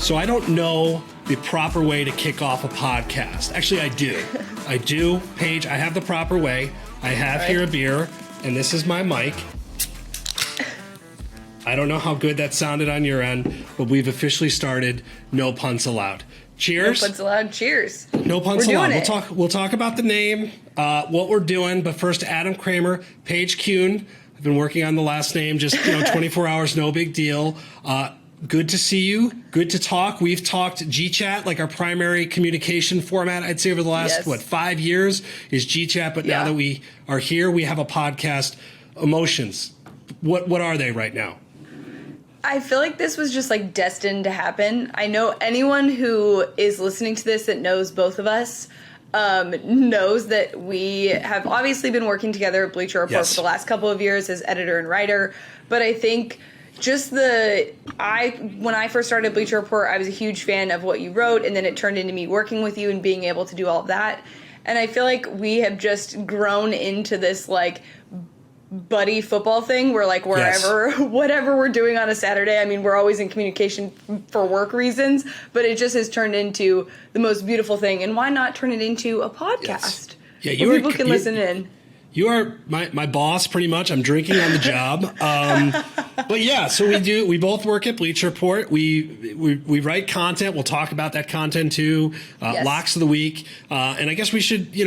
So I don't know the proper way to kick off a podcast. Actually, I do. I do, Paige. I have the proper way. I have here a beer, and this is my mic. I don't know how good that sounded on your end, but we've officially started No Puns Allowed. Cheers. No puns allowed. Cheers. No puns allowed. We'll talk about the name, what we're doing, but first, Adam Kramer, Paige Kuhn. I've been working on the last name, just 24 hours, no big deal. Good to see you. Good to talk. We've talked GChat, like our primary communication format, I'd say over the last, 5 years is GChat. But now that we are here, we have a podcast. Emotions. What are they right now? I feel like this was just like destined to happen. I know anyone who is listening to this that knows both of us knows that we have obviously been working together at Bleacher Report for the last couple of years as editor and writer. But I think just when I first started Bleacher Report, I was a huge fan of what you wrote, and then it turned into me working with you and being able to do all of that. And I feel like we have just grown into this like buddy football thing where like whatever we're doing on a Saturday, I mean, we're always in communication for work reasons, but it just has turned into the most beautiful thing. And why not turn it into a podcast? Yeah, people can listen in. You are my boss, pretty much. I'm drinking on the job. But yeah, so we both work at Bleacher Report. We write content. We'll talk about that content too. Locks of the week. And I guess we should,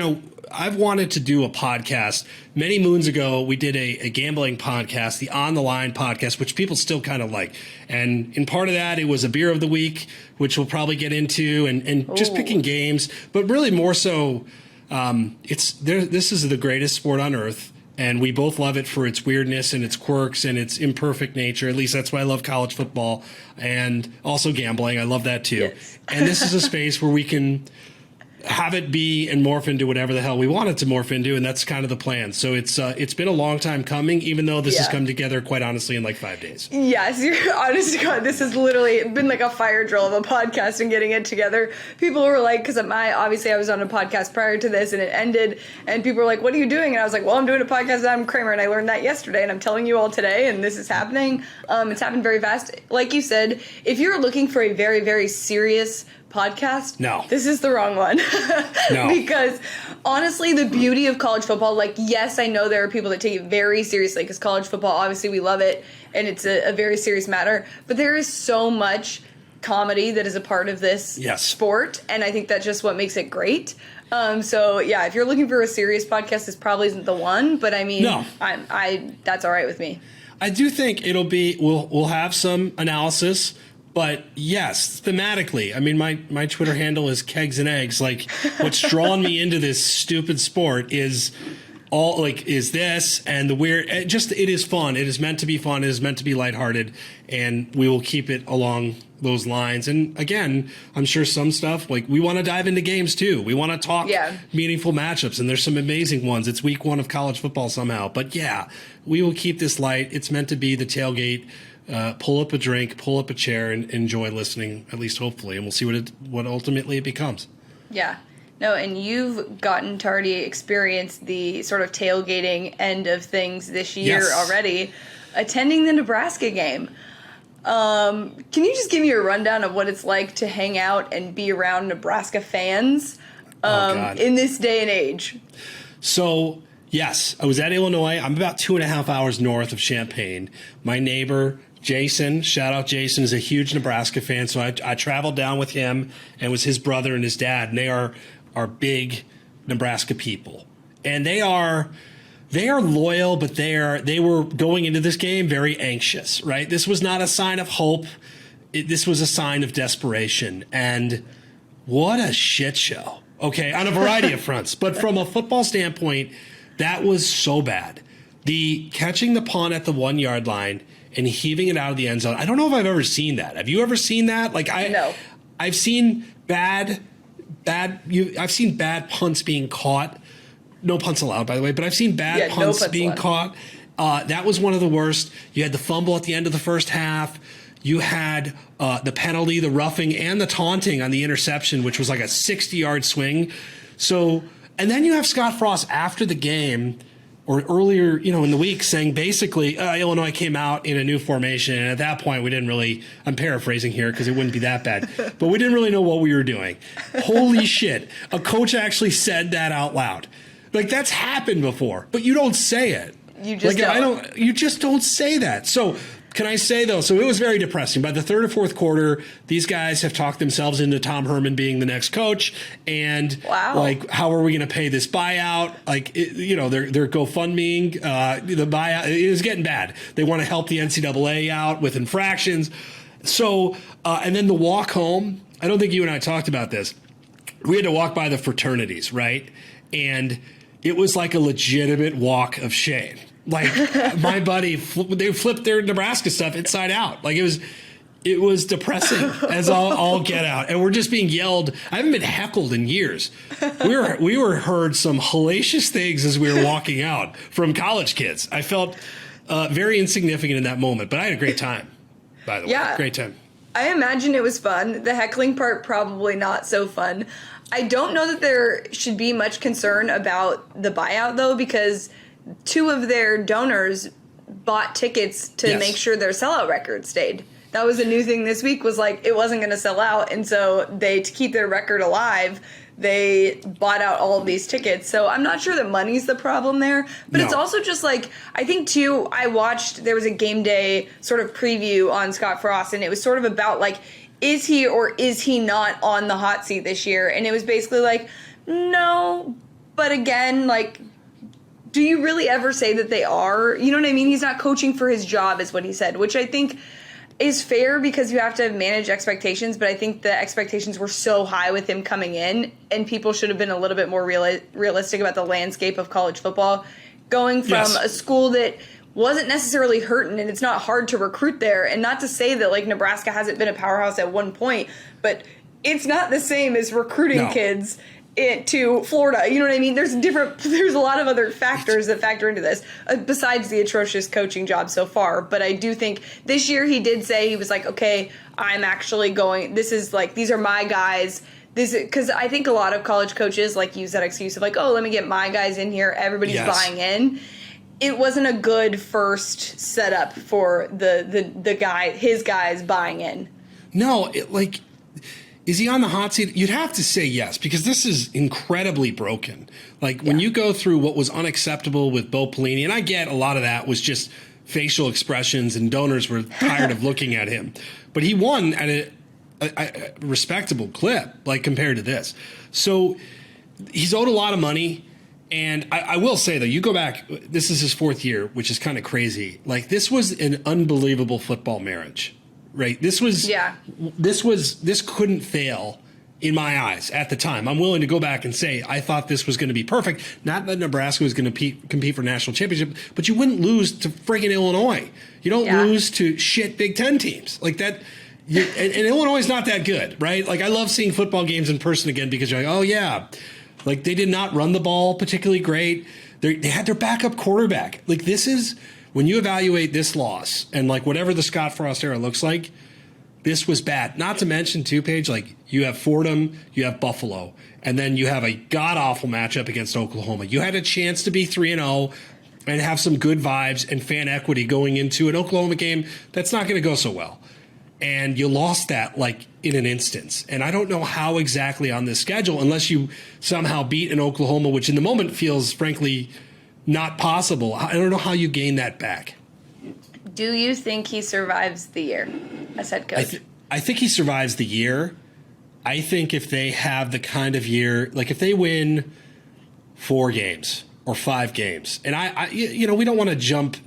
I've wanted to do a podcast. Many moons ago, we did a gambling podcast, the On the Line podcast, which people still kind of like. And in part of that, it was a beer of the week, which we'll probably get into, and just picking games. But really more so, this is the greatest sport on earth, and we both love it for its weirdness and its quirks and its imperfect nature. At least that's why I love college football and also gambling. I love that too. Yes. And this is a space where we can have it be and morph into whatever the hell we want it to morph into, and that's kind of the plan. So it's been a long time coming, even though this has come together quite honestly in like 5 days. Yes, you're honest to God, this has literally been like a fire drill of a podcast and getting it together. People were like, because obviously I was on a podcast prior to this and it ended, and people were like, what are you doing? And I was like, well, I'm doing a podcast with Adam Kramer, and I learned that yesterday, and I'm telling you all today, and this is happening. It's happened very fast. Like you said, if you're looking for a very, very serious podcast, this is the wrong one. Because honestly, the beauty of college football, like, yes, I know there are people that take it very seriously because college football, obviously we love it and it's a very serious matter, but there is so much comedy that is a part of this sport, and I think that's just what makes it great. So yeah, if you're looking for a serious podcast, this probably isn't the one, but I mean, that's all right with me. I do think we'll have some analysis. But yes, thematically, I mean, my Twitter handle is Kegs and Eggs. Like, what's drawn me into this stupid sport is this and the weird. It is fun. It is meant to be fun. It is meant to be lighthearted, and we will keep it along those lines. And again, I'm sure some stuff, like, we want to dive into games too. We want to talk meaningful matchups, and there's some amazing ones. It's week 1 of college football somehow. But yeah, we will keep this light. It's meant to be the tailgate. Pull up a drink, pull up a chair, and enjoy listening, at least hopefully, and we'll see what ultimately it becomes. Yeah. No, and you've gotten to already experience the sort of tailgating end of things this year already, attending the Nebraska game. Can you just give me a rundown of what it's like to hang out and be around Nebraska fans in this day and age? So, yes, I was at Illinois. I'm about 2.5 hours north of Champaign. My neighbor, Jason, shout out Jason, is a huge Nebraska fan. So I traveled down with him, and it was his brother and his dad. And they are big Nebraska people. And they are loyal, but they were going into this game very anxious, right? This was not a sign of hope. This was a sign of desperation. And what a shit show. Okay, on a variety of fronts. But from a football standpoint, that was so bad. The catching the punt at the 1 yard line and heaving it out of the end zone. I don't know if I've ever seen that. Have you ever seen that? Like No. I've seen bad punts being caught. No punts allowed, by the way, but I've seen bad punts being caught. That was one of the worst. You had the fumble at the end of the first half. You had the penalty, the roughing, and the taunting on the interception, which was like a 60-yard swing. So, and then you have Scott Frost after the game or earlier, in the week saying basically Illinois came out in a new formation. And at that point, we didn't really, I'm paraphrasing here because it wouldn't be that bad, but we didn't really know what we were doing. Holy shit. A coach actually said that out loud. Like, that's happened before, but you don't say it. You just don't. You just don't say that. So can I say, though, so it was very depressing. By the third or fourth quarter, these guys have talked themselves into Tom Herman being the next coach. And like, how are we going to pay this buyout? Like, they're GoFundMeing the buyout. It was getting bad. They want to help the NCAA out with infractions. So, and then the walk home, I don't think you and I talked about this. We had to walk by the fraternities, right? And it was like a legitimate walk of shame. Like, my buddy, they flipped their Nebraska stuff inside out. Like, it was depressing as all get out. And we're just being yelled. I haven't been heckled in years. We were heard some hellacious things as we were walking out from college kids. I felt very insignificant in that moment, but I had a great time, by the way. Great time. I imagine it was fun. The heckling part, probably not so fun. I don't know that there should be much concern about the buyout, though, because 2 of their donors bought tickets to make sure their sellout record stayed. That was a new thing this week, was like, it wasn't going to sell out. And so to keep their record alive, they bought out all of these tickets. So I'm not sure that money's the problem there. But it's also just like, I think too, there was a game day sort of preview on Scott Frost, and it was sort of about like, is he or is he not on the hot seat this year? And it was basically like, no, but again, like, do you really ever say that they are? You know what I mean? He's not coaching for his job, is what he said, which I think is fair because you have to manage expectations. But I think the expectations were so high with him coming in, and people should have been a little bit more realistic about the landscape of college football. Going from a school that wasn't necessarily hurting, and it's not hard to recruit there. And not to say that, like, Nebraska hasn't been a powerhouse at one point, but it's not the same as recruiting kids to Florida. You know what I mean? There's a lot of other factors that factor into this besides the atrocious coaching job so far. But I do think this year he did say, he was like, okay, I'm actually going, these are my guys. Because I think a lot of college coaches like use that excuse of like, oh, let me get my guys in here. Everybody's buying in. It wasn't a good first setup for his guys buying in. No, is he on the hot seat? You'd have to say yes, because this is incredibly broken. Like, when you go through what was unacceptable with Bo Pelini, and I get a lot of that was just facial expressions and donors were tired of looking at him. But he won at a respectable clip, like, compared to this. So he's owed a lot of money. And I will say, though, you go back, this is his 4th year, which is kind of crazy. Like, this was an unbelievable football marriage. Right. This couldn't fail in my eyes at the time. I'm willing to go back and say I thought this was going to be perfect. Not that Nebraska was going to compete for national championship, but you wouldn't lose to friggin' Illinois. You don't lose to shit Big Ten teams like that. And Illinois is not that good. Right. Like, I love seeing football games in person again because you're like, oh, yeah, like, they did not run the ball particularly great. They had their backup quarterback. Like, this is. When you evaluate this loss and, like, whatever the Scott Frost era looks like, this was bad. Not to mention, too, Paige, like, you have Fordham, you have Buffalo, and then you have a god-awful matchup against Oklahoma. You had a chance to be 3-0 and have some good vibes and fan equity going into an Oklahoma game that's not going to go so well. And you lost that, like, in an instance. And I don't know how exactly on this schedule, unless you somehow beat an Oklahoma, which in the moment feels, frankly, not possible. I don't know how you gain that back. Do you think he survives the year as head coach? I think he survives the year. I think if they have the kind of year, like if they win 4 games or 5 games, and we don't want to jump.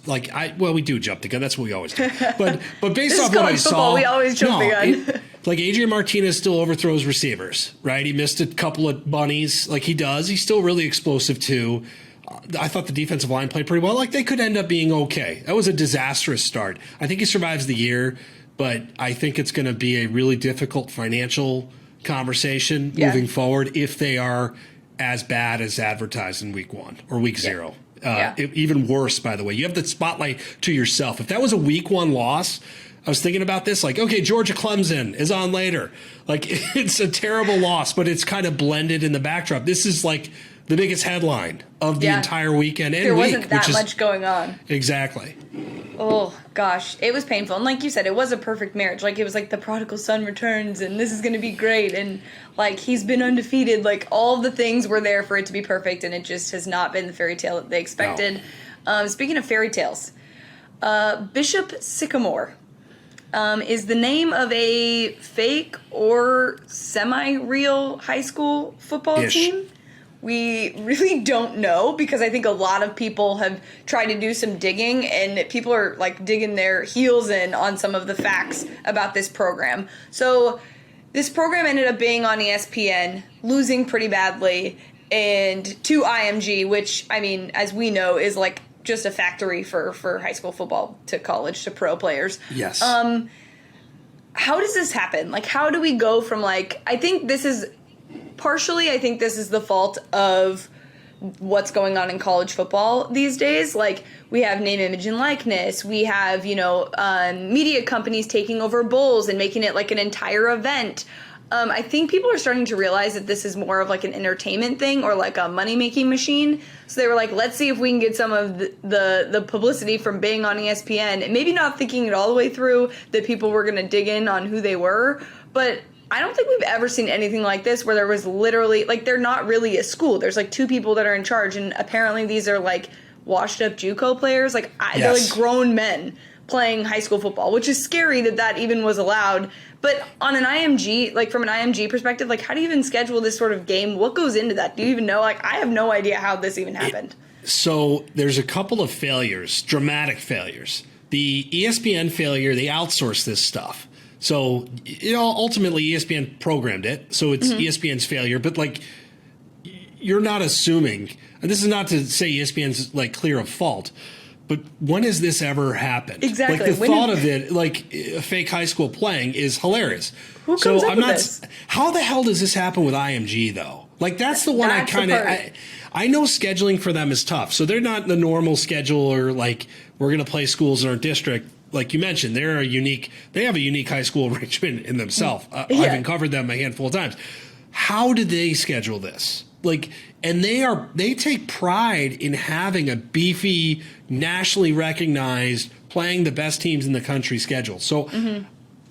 We do jump the gun. That's what we always do. But based off what I saw, we always jump the gun. Like, Adrian Martinez still overthrows receivers, right? He missed a couple of bunnies, like he does. He's still really explosive too. I thought the defensive line played pretty well. Like, they could end up being okay. That was a disastrous start. I think he survives the year, but I think it's going to be a really difficult financial conversation moving forward if they are as bad as advertised in week 1 or week 0. Even worse, by the way. You have the spotlight to yourself. If that was a week 1 loss, I was thinking about this, like, okay, Georgia Clemson is on later. Like, it's a terrible loss, but it's kind of blended in the backdrop. This is like the biggest headline of the entire weekend and there week. Wasn't that much going on. Exactly. Oh, gosh. It was painful. And like you said, it was a perfect marriage. Like, it was like the prodigal son returns, and this is going to be great. And, like, he's been undefeated. Like, all the things were there for it to be perfect, and it just has not been the fairy tale that they expected. No. Speaking of fairy tales, Bishop Sycamore is the name of a fake or semi-real high school football team. We really don't know, because I think a lot of people have tried to do some digging, and people are like digging their heels in on some of the facts about this program. So this program ended up being on ESPN, losing pretty badly, and to IMG, which, I mean, as we know, is like just a factory for high school football to college to pro players. Yes. How does this happen? Like, how do we go from, like, I think this is the fault of what's going on in college football these days. Like, we have name, image, and likeness. We have, media companies taking over bowls and making it like an entire event. I think people are starting to realize that this is more of like an entertainment thing or like a money-making machine. So they were like, let's see if we can get some of the publicity from being on ESPN. And maybe not thinking it all the way through that people were going to dig in on who they were. But I don't think we've ever seen anything like this where there was literally, like, they're not really a school. There's like 2 people that are in charge, and apparently these are like washed up JUCO players. Like, they're like grown men playing high school football, which is scary that even was allowed. But on an IMG, like from an IMG perspective, like, how do you even schedule this sort of game? What goes into that? Do you even know? Like, I have no idea how this even happened. So there's a couple of failures, dramatic failures. The ESPN failure, they outsourced this stuff. So, ultimately ESPN programmed it, so it's ESPN's failure. But, like, you're not assuming, and this is not to say ESPN's, like, clear of fault, but when has this ever happened? Exactly. Like, the thought of it, like, a fake high school playing is hilarious. Who comes up with this? How the hell does this happen with IMG, though? Like, that's the one I know scheduling for them is tough. So they're not the normal schedule, or, like, we're going to play schools in our district. Like you mentioned, they have a unique high school arrangement in themselves. I've uncovered them a handful of times. How did they schedule this? Like, and they take pride in having a beefy, nationally recognized, playing the best teams in the country schedule. So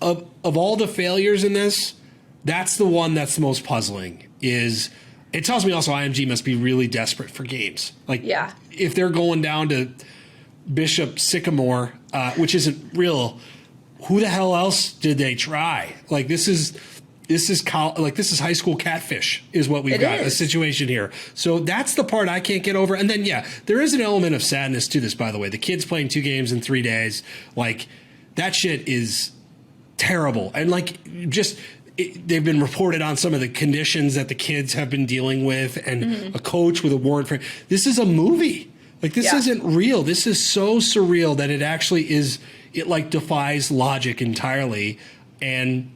of all the failures in this, that's the one that's the most puzzling. It tells me also IMG must be really desperate for games. Like, if they're going down to Bishop Sycamore, which isn't real, who the hell else did they try? Like, this is high school catfish is what we've got, a situation here. So that's the part I can't get over. And then, there is an element of sadness to this, by the way. The kids playing 2 games in 3 days, like, that shit is terrible. And, like, they've been reported on some of the conditions that the kids have been dealing with, and a coach with a warrant for. This is a movie. Like, this isn't real. This is so surreal that it actually is. It, like, defies logic entirely. And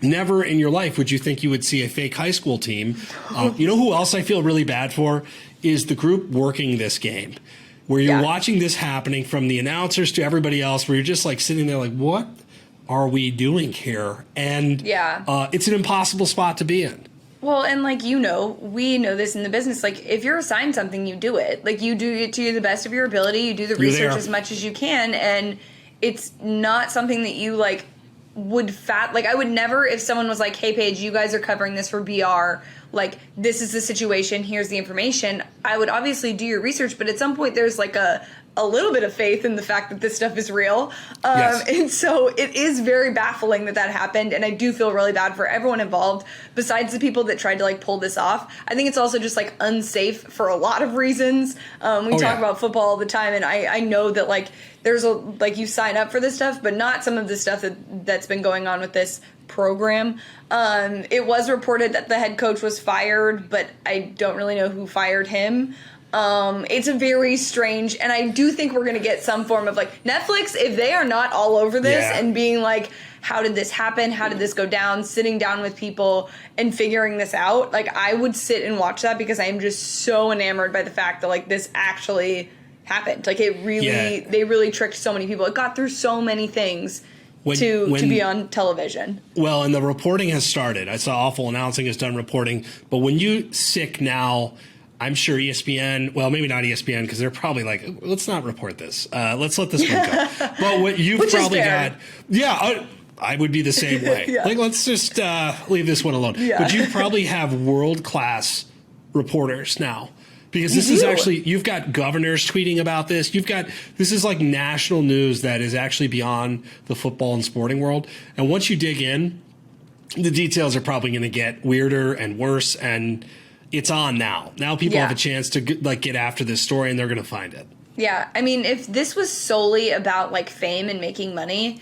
never in your life would you think you would see a fake high school team. You know who else I feel really bad for is the group working this game, where you're watching this happening, from the announcers to everybody else, where you're just like sitting there like, what are we doing here? And it's an impossible spot to be in. Well, and like, we know this in the business. Like, if you're assigned something, you do it. Like, you do it to the best of your ability. You do the research as much as you can. And it's not something that you, like, I would never, if someone was like, hey, Paige, you guys are covering this for BR. Like, this is the situation. Here's the information. I would obviously do your research. But at some point, there's, like, a little bit of faith in the fact that this stuff is real. And so it is very baffling that happened. And I do feel really bad for everyone involved, besides the people that tried to, like, pull this off. I think it's also just, like, unsafe for a lot of reasons. We talk about football all the time, and I know that, like, there's you sign up for this stuff, but not some of the stuff that's been going on with this program. It was reported that the head coach was fired, but I don't really know who fired him. It's a very strange, and I do think we're going to get some form of, like, Netflix, if they are not all over this and being like, how did this happen? How did this go down? Sitting down with people and figuring this out. Like, I would sit and watch that, because I am just so enamored by the fact that, like, this actually happened. Like, they really tricked so many people. It got through so many things to be on television. Well, and the reporting has started. I saw Awful Announcing has done reporting, but when you sick now, I'm sure ESPN, well, maybe not ESPN because they're probably like, let's not report this. Let's let this one go. But what you've Which probably is fair. got, yeah, I would be the same way. Yeah. Like, let's just leave this one alone. Yeah. But you probably have world-class reporters now. Because You this is do. actually, you've got governors tweeting about this. This is like national news that is actually beyond the football and sporting world. And once you dig in, the details are probably going to get weirder and worse. And it's on now. Now people Yeah. have a chance to get after this story, and they're going to find it. Yeah, I mean, if this was solely about like fame and making money,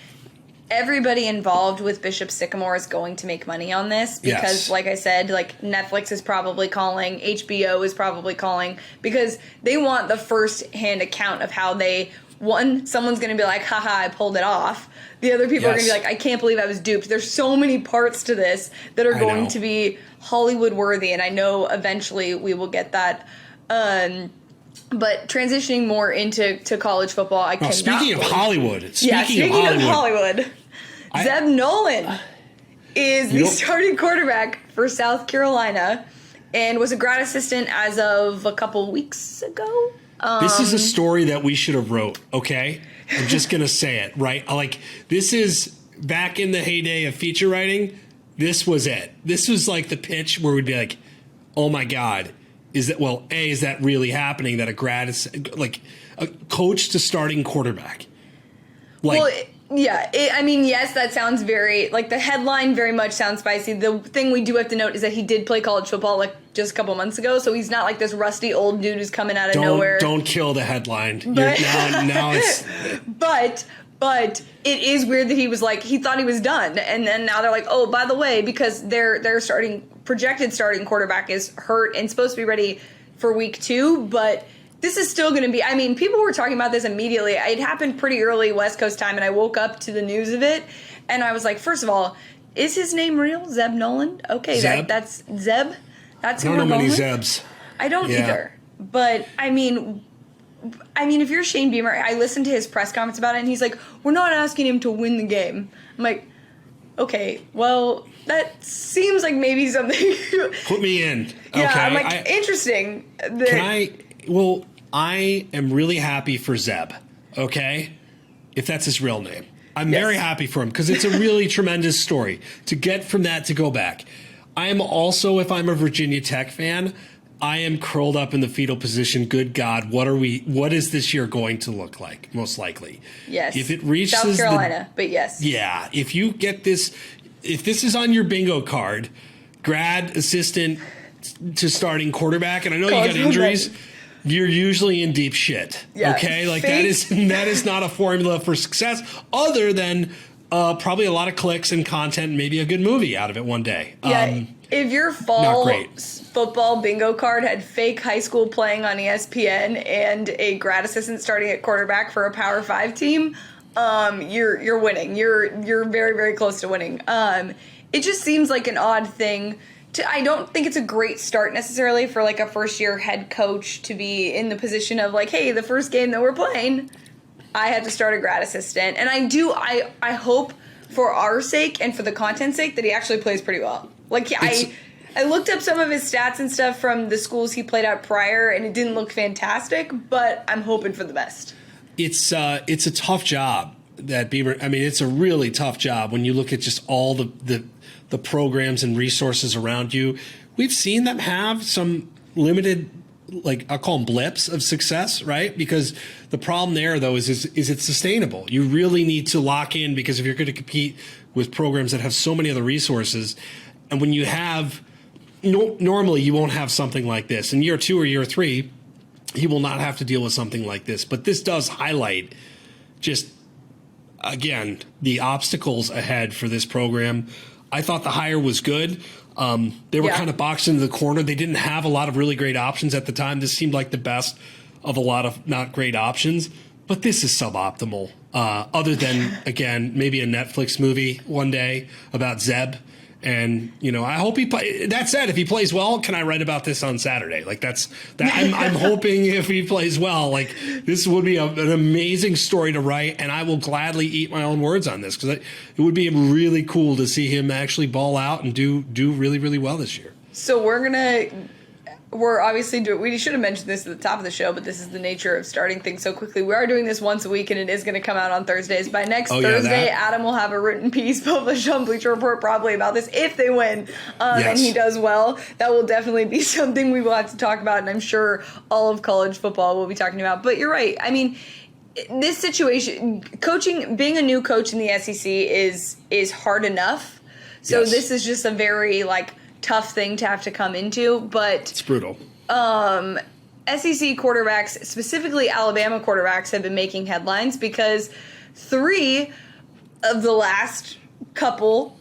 everybody involved with Bishop Sycamore is going to make money on this because, Yes. like I said, like Netflix is probably calling, HBO is probably calling because they want the first-hand account of how they. One, someone's going to be like, haha, I pulled it off. The other people are going to be Yes. like, I can't believe I was duped. There's so many parts to this that are I going know. to be Hollywood worthy, and I know eventually we will get that. But transitioning more into college football, I cannot. Speaking of believe- Hollywood. Speaking of Hollywood, Zeb Nolan is the Nope. starting quarterback for South Carolina and was a grad assistant as of a couple weeks ago. This is a story that we should have wrote, okay? I'm just going to say it, right? Like, this is back in the heyday of feature writing. This was it. This was like the pitch where we'd be like, oh my God, is that really happening that a grad is like a coach to starting quarterback? Like, Well, I mean, yes, that sounds very, like, the headline very much sounds spicy. The thing we do have to note is that he did play college football, like, just a couple months ago, so he's not like this rusty old dude who's coming out of nowhere. don't kill the headline. But- Now it's But it is weird that he was like, he thought he was done, and then now they're like, oh, by the way, because their projected starting quarterback is hurt and supposed to be ready for week 2, but this is still going to be, I mean, people were talking about this immediately. It happened pretty early West Coast time, and I woke up to the news of it, and I was like, first of all, is his name real? Zeb Nolan? Okay, Zeb? that's Zeb. That's I who don't we're know many going with? Zebs. I don't Yeah. either. But I mean, if you're Shane Beamer, I listened to his press conference about it, and he's like, "We're not asking him to win the game." I'm like, okay, well, that seems like maybe something. Put me in. Yeah, Okay. I'm like, interesting. I am really happy for Zeb, okay? If that's his real name. I'm Yes. very happy for him because it's a really tremendous story to get from that to go back. I am also, if I'm a Virginia Tech fan, I am curled up in the fetal position. Good God, what is this year going to look like? Most likely. Yes. If it reaches South Carolina, but yes. Yeah, if you get this, if this is on your bingo card, grad assistant to starting quarterback, and I know you got College injuries, football. you're usually in deep shit. Yeah, Okay, like fake- that is not a formula for success, other than probably a lot of clicks and content, and maybe a good movie out of it one day. Yeah, if your fall great. football bingo card had fake high school playing on ESPN and a grad assistant starting at quarterback for a Power 5 team, you're winning. You're very, very close to winning. It just seems like an odd thing. I don't think it's a great start necessarily for like a first year head coach to be in the position of like, hey, the first game that we're playing, I had to start a grad assistant. And I hope for our sake and for the content's sake that he actually plays pretty well. Like, I looked up some of his stats and stuff from the schools he played at prior, and it didn't look fantastic, but I'm hoping for the best. It's a tough job that Bieber. I mean, it's a really tough job when you look at just all the programs and resources around you. We've seen them have some limited, like I'll call them blips of success, right? Because the problem there, though, is it sustainable? You really need to lock in, because if you're going to compete with programs that have so many other resources, and when you have, normally you won't have something like this. In year 2 or year 3, he will not have to deal with something like this. But this does highlight just, again, the obstacles ahead for this program. I thought the hire was good. They were kind of boxed into the corner. They didn't have a lot of really great options at the time. This seemed like the best of a lot of not great options. But this is suboptimal. Other than, again, maybe a Netflix movie one day about Zeb. And, I hope he play. That said, if he plays well, can I write about this on Saturday? Like I'm hoping if he plays well, like this would be an amazing story to write, and I will gladly eat my own words on this, because it would be really cool to see him actually ball out and do really, really well this year. So we're we're obviously we should have mentioned this at the top of the show, but this is the nature of starting things so quickly. We are doing this once a week, and it is going to come out on Thursdays. By next Thursday, Adam will have a written piece published on Bleacher Report probably about this if they win, and he does well. That will definitely be something we will have to talk about, and I'm sure all of college football will be talking about. But you're right. I mean, this situation, being a new coach in the SEC is hard enough. So this is just a very tough thing to have to come into, but it's brutal. SEC quarterbacks, specifically Alabama quarterbacks, have been making headlines because 3 of the last couple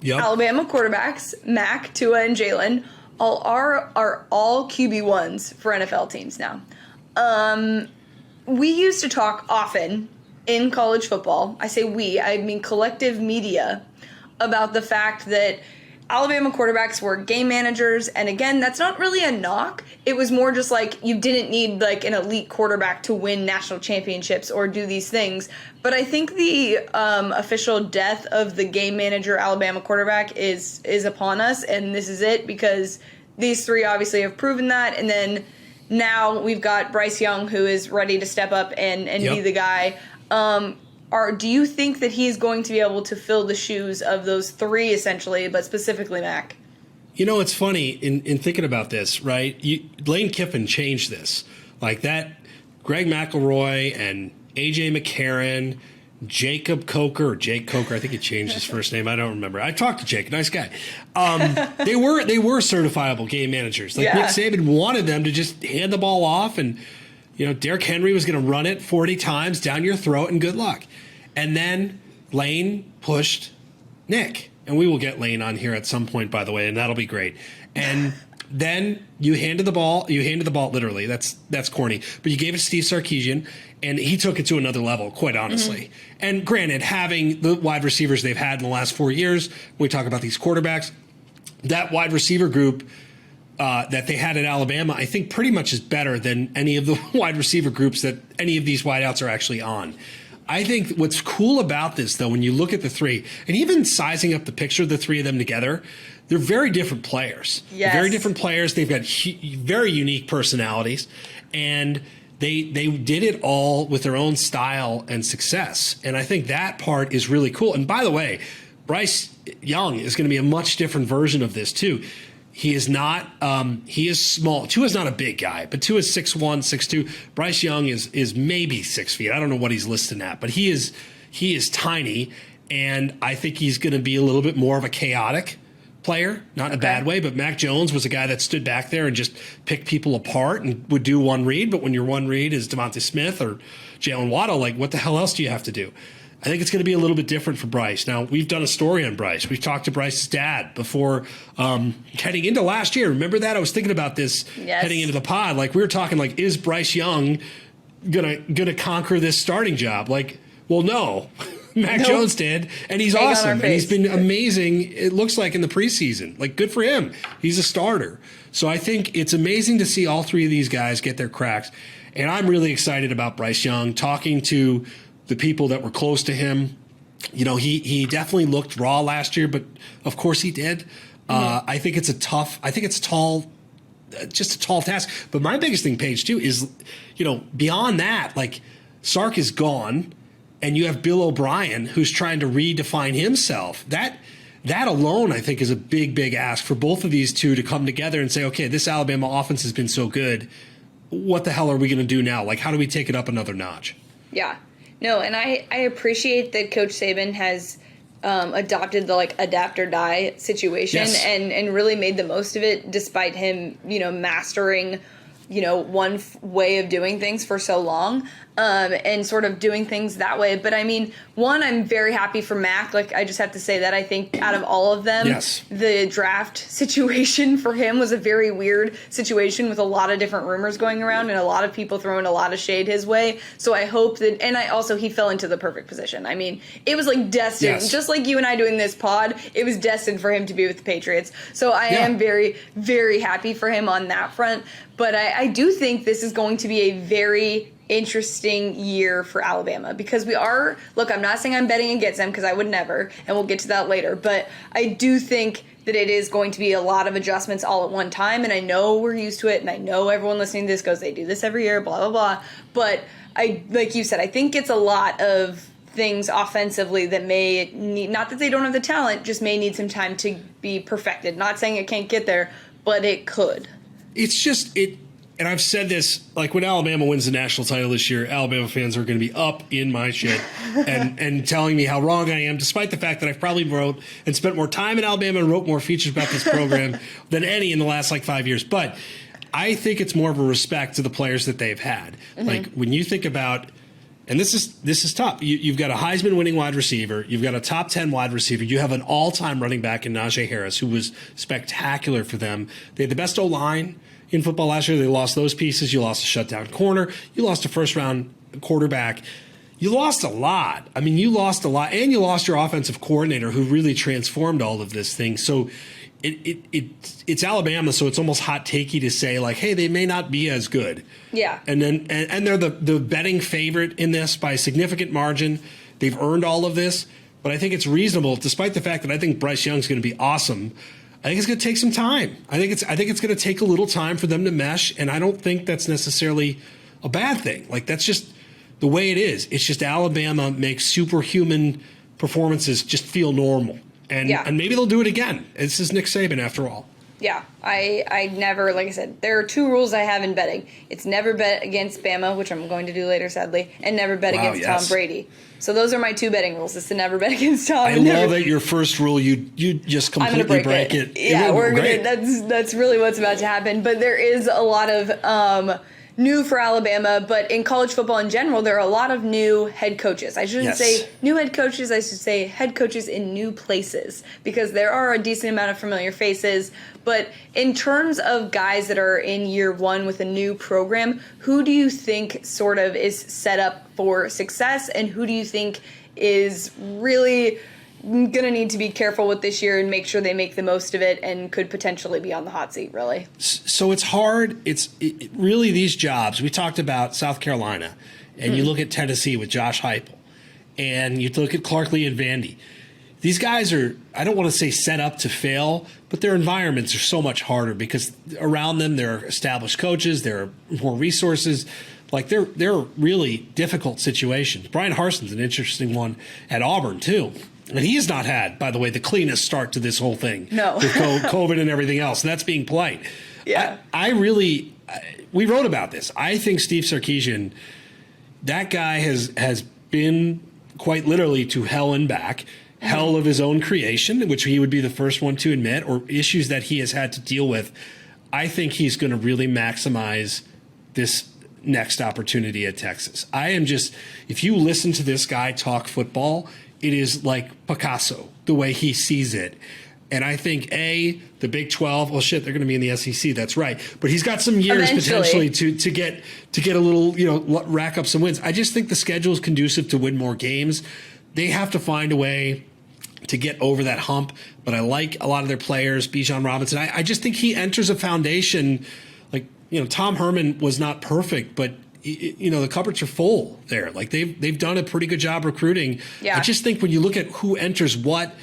Alabama quarterbacks, Mac, Tua, and Jalen, are all QB1s for NFL teams now. We used to talk often in college football, I say we, I mean collective media, about the fact that Alabama quarterbacks were game managers, and again, that's not really a knock. It was more just you didn't need an elite quarterback to win national championships or do these things. But I think the official death of the game manager Alabama quarterback is upon us, and this is it because these 3 obviously have proven that, and then now we've got Bryce Young who is ready to step up and be the guy. Do you think that he's going to be able to fill the shoes of those 3 essentially, but specifically Mac? It's funny in thinking about this, right? Lane Kiffin changed this. That Greg McElroy and A.J. McCarron, Jake Coker, I think he changed his first name. I don't remember. I talked to Jake, nice guy. They were certifiable game managers. Nick Saban wanted them to just hand the ball off, and Derrick Henry was going to run it 40 times down your throat, and good luck. And then Lane pushed Nick. And we will get Lane on here at some point, by the way, and that'll be great. And then you handed the ball literally. That's corny. But you gave it to Steve Sarkisian, and he took it to another level, quite honestly. Mm-hmm. And granted, having the wide receivers they've had in the last 4 years, when we talk about these quarterbacks, that wide receiver group that they had at Alabama, I think pretty much is better than any of the wide receiver groups that any of these wideouts are actually on. I think what's cool about this, though, when you look at the 3, and even sizing up the picture of the 3 of them together, they're very different players. Yes. Very different players. They've got very unique personalities, and they did it all with their own style and success. And I think that part is really cool. And by the way, Bryce Young is going to be a much different version of this, too. He is not. He is small. Tua is not a big guy, but Tua is 6'1", 6'2". Bryce Young is maybe 6 feet. I don't know what he's listed at, but he is tiny, and I think he's going to be a little bit more of a chaotic player, not in a bad way. But Mac Jones was a guy that stood back there and just picked people apart and would do one read. But when your one read is Devontae Smith or Jalen Waddle, what the hell else do you have to do? I think it's going to be a little bit different for Bryce. Now, we've done a story on Bryce. We've talked to Bryce's dad before heading into last year. Remember that? I was thinking about this heading into the pod. We were talking, is Bryce Young gonna conquer this starting job? Well, no. Mac Jones did, and he's awesome. And he's been amazing, it looks like, in the preseason. Good for him. He's a starter. So I think it's amazing to see all 3 of these guys get their cracks. And I'm really excited about Bryce Young. Talking to the people that were close to him, he definitely looked raw last year, but of course he did. I think it's a tall task. But my biggest thing, Paige, too, is, beyond that, Sark is gone, and you have Bill O'Brien who's trying to redefine himself. That alone, I think, is a big, big ask for both of these 2 to come together and say, okay, this Alabama offense has been so good. What the hell are we going to do now? How do we take it up another notch? Yeah. No, and I appreciate that Coach Saban has adopted the adapt or die situation and really made the most of it, despite him, mastering, one way of doing things for so long. and sort of doing things that way. But I mean, one, I'm very happy for Mac. Like, I just have to say that I think out of all of them, the draft situation for him was a very weird situation with a lot of different rumors going around and a lot of people throwing a lot of shade his way. So I hope that, and I also, he fell into the perfect position. I mean, it was like destined, just like you and I doing this pod, it was destined for him to be with the Patriots. So I am very, very happy for him on that front. But I do think this is going to be a very interesting year for Alabama because I'm not saying I'm betting against them because I would never, and we'll get to that later, but I do think that it is going to be a lot of adjustments all at one time, and I know we're used to it, and I know everyone listening to this goes, they do this every year, blah, blah, blah, but like you said, I think it's a lot of things offensively that may need, not that they don't have the talent, just may need some time to be perfected. Not saying it can't get there, but it could. It's just, and I've said this, like when Alabama wins the national title this year, Alabama fans are going to be up in my shit and telling me how wrong I am, despite the fact that I've probably wrote and spent more time in Alabama and wrote more features about this program than any in the last 5 years. But I think it's more of a respect to the players that they've had. Mm-hmm. Like when you think about, and this is tough. You've got a Heisman winning wide receiver. You've got a top 10 wide receiver. You have an all-time running back in Najee Harris, who was spectacular for them. They had the best O-line in football last year. They lost those pieces. You lost a shutdown corner. You lost a first-round quarterback. You lost a lot. I mean, you lost a lot. And you lost your offensive coordinator who really transformed all of this thing. So it's Alabama, so it's almost hot takey to say, like, hey, they may not be as good. Yeah. And then and they're the betting favorite in this by a significant margin. They've earned all of this. But I think it's reasonable, despite the fact that I think Bryce Young's going to be awesome. I think it's going to take some time. I think it's going to take a little time for them to mesh, and I don't think that's necessarily a bad thing. Like, that's just the way it is. It's just Alabama makes superhuman performances just feel normal. And maybe they'll do it again. This is Nick Saban, after all. Yeah, I never, like I said, there are two rules I have in betting. It's never bet against Bama, which I'm going to do later, sadly, and never bet against Tom Brady. So those are my two betting rules, is to never bet against Tom. I love that your first rule, you just completely break it. Yeah, that's really what's about to happen. But there is a lot of new for Alabama, but in college football in general, there are a lot of new head coaches. I shouldn't say new head coaches, I should say head coaches in new places, because there are a decent amount of familiar faces. But in terms of guys that are in year one with a new program, who do you think sort of is set up for success, and who do you think is really going to need to be careful with this year and make sure they make the most of it and could potentially be on the hot seat, really? So it's hard. It's really these jobs. We talked about South Carolina, and you look at Tennessee with Josh Heupel, and you look at Clark Lee and Vandy. These guys are, I don't want to say set up to fail, but their environments are so much harder because around them there are established coaches, there are more resources. Like they're really difficult situations. Brian Harson's an interesting one at Auburn too. And he has not had, by the way, the cleanest start to this whole thing. No. With COVID and everything else. And that's being polite. Yeah. We wrote about this. I think Steve Sarkisian, that guy has been quite literally to hell and back. Hell of his own creation, which he would be the first one to admit, or issues that he has had to deal with. I think he's going to really maximize this next opportunity at Texas. If you listen to this guy talk football, it is like Picasso, the way he sees it. And I think, the Big 12, well, shit, they're going to be in the SEC. That's right. But he's got some years potentially to get a little, rack up some wins. I just think the schedule is conducive to win more games. They have to find a way to get over that hump. But I like a lot of their players, Bijan Robinson. I just think he enters a foundation. Like, Tom Herman was not perfect, but the cupboards are full there. Like they've done a pretty good job recruiting. Yeah. I just think when you look at who enters what,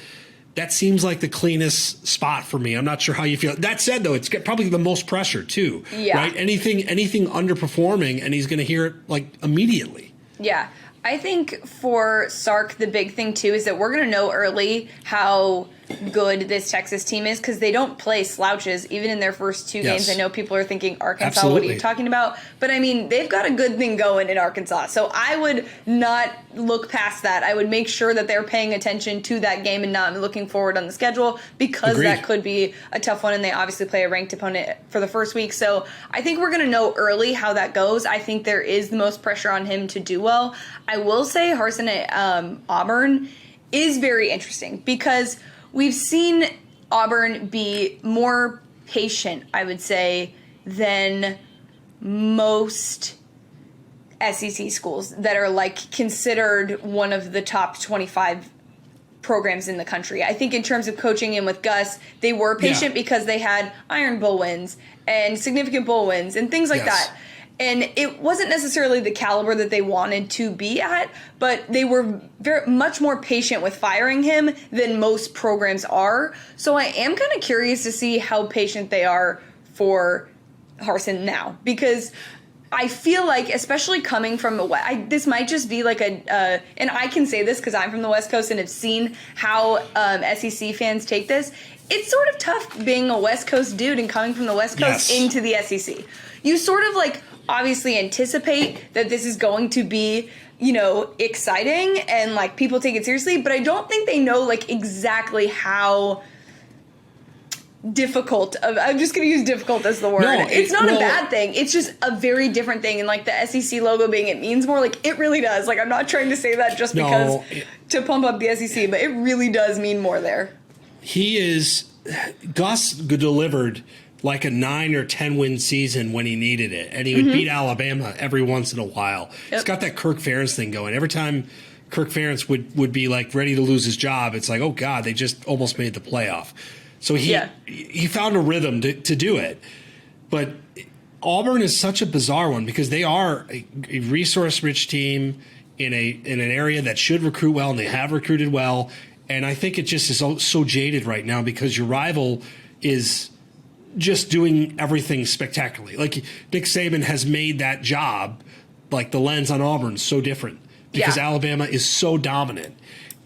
that seems like the cleanest spot for me. I'm not sure how you feel. That said, though, it's probably the most pressure too. Yeah. Right? Anything underperforming, and he's going to hear it like immediately. Yeah. I think for Sark, the big thing too is that we're going to know early how good this Texas team is, because they don't play slouches even in their first two games. I know people are thinking, Arkansas, Absolutely. What are you talking about? But I mean, they've got a good thing going in Arkansas. So I would not look past that. I would make sure that they're paying attention to that game and not looking forward on the schedule, because Agreed. That could be a tough one, and they obviously play a ranked opponent for the first week. So I think we're going to know early how that goes. I think there is the most pressure on him to do well. I will say Harsin at Auburn is very interesting, because we've seen Auburn be more patient, I would say, than most SEC schools that are considered one of the top 25 programs in the country. I think in terms of coaching and with Gus, they were patient because they had Iron Bowl wins and significant bowl wins and things like that. And it wasn't necessarily the caliber that they wanted to be at, but they were very much more patient with firing him than most programs are. So I am kind of curious to see how patient they are for Harsin now, because I feel like, especially coming from this might just be like and I can say this because I'm from the West Coast and have seen how SEC fans take this. It's sort of tough being a West Coast dude and coming from the West Coast into the SEC. You sort of like obviously anticipate that this is going to be, exciting and like people take it seriously, but I don't think they know like exactly how difficult. I'm just going to use difficult as the word. No, it's not a bad thing. It's just a very different thing. And like the SEC logo being, it means more, like it really does. Like I'm not trying to say that just because to pump up the SEC, but it really does mean more there. Gus delivered like a 9 or 10 win season when he needed it, and he would beat Alabama every once in a while. Yep. He's got that Kirk Ferentz thing going. Every time Kirk Ferentz would be like ready to lose his job, it's like, oh God, they just almost made the playoff. So he found a rhythm to do it. But Auburn is such a bizarre one because they are a resource-rich team in an area that should recruit well, and they have recruited well. And I think it just is so jaded right now because your rival is just doing everything spectacularly. Like Nick Saban has made that job, like the lens on Auburn, so different because Alabama is so dominant.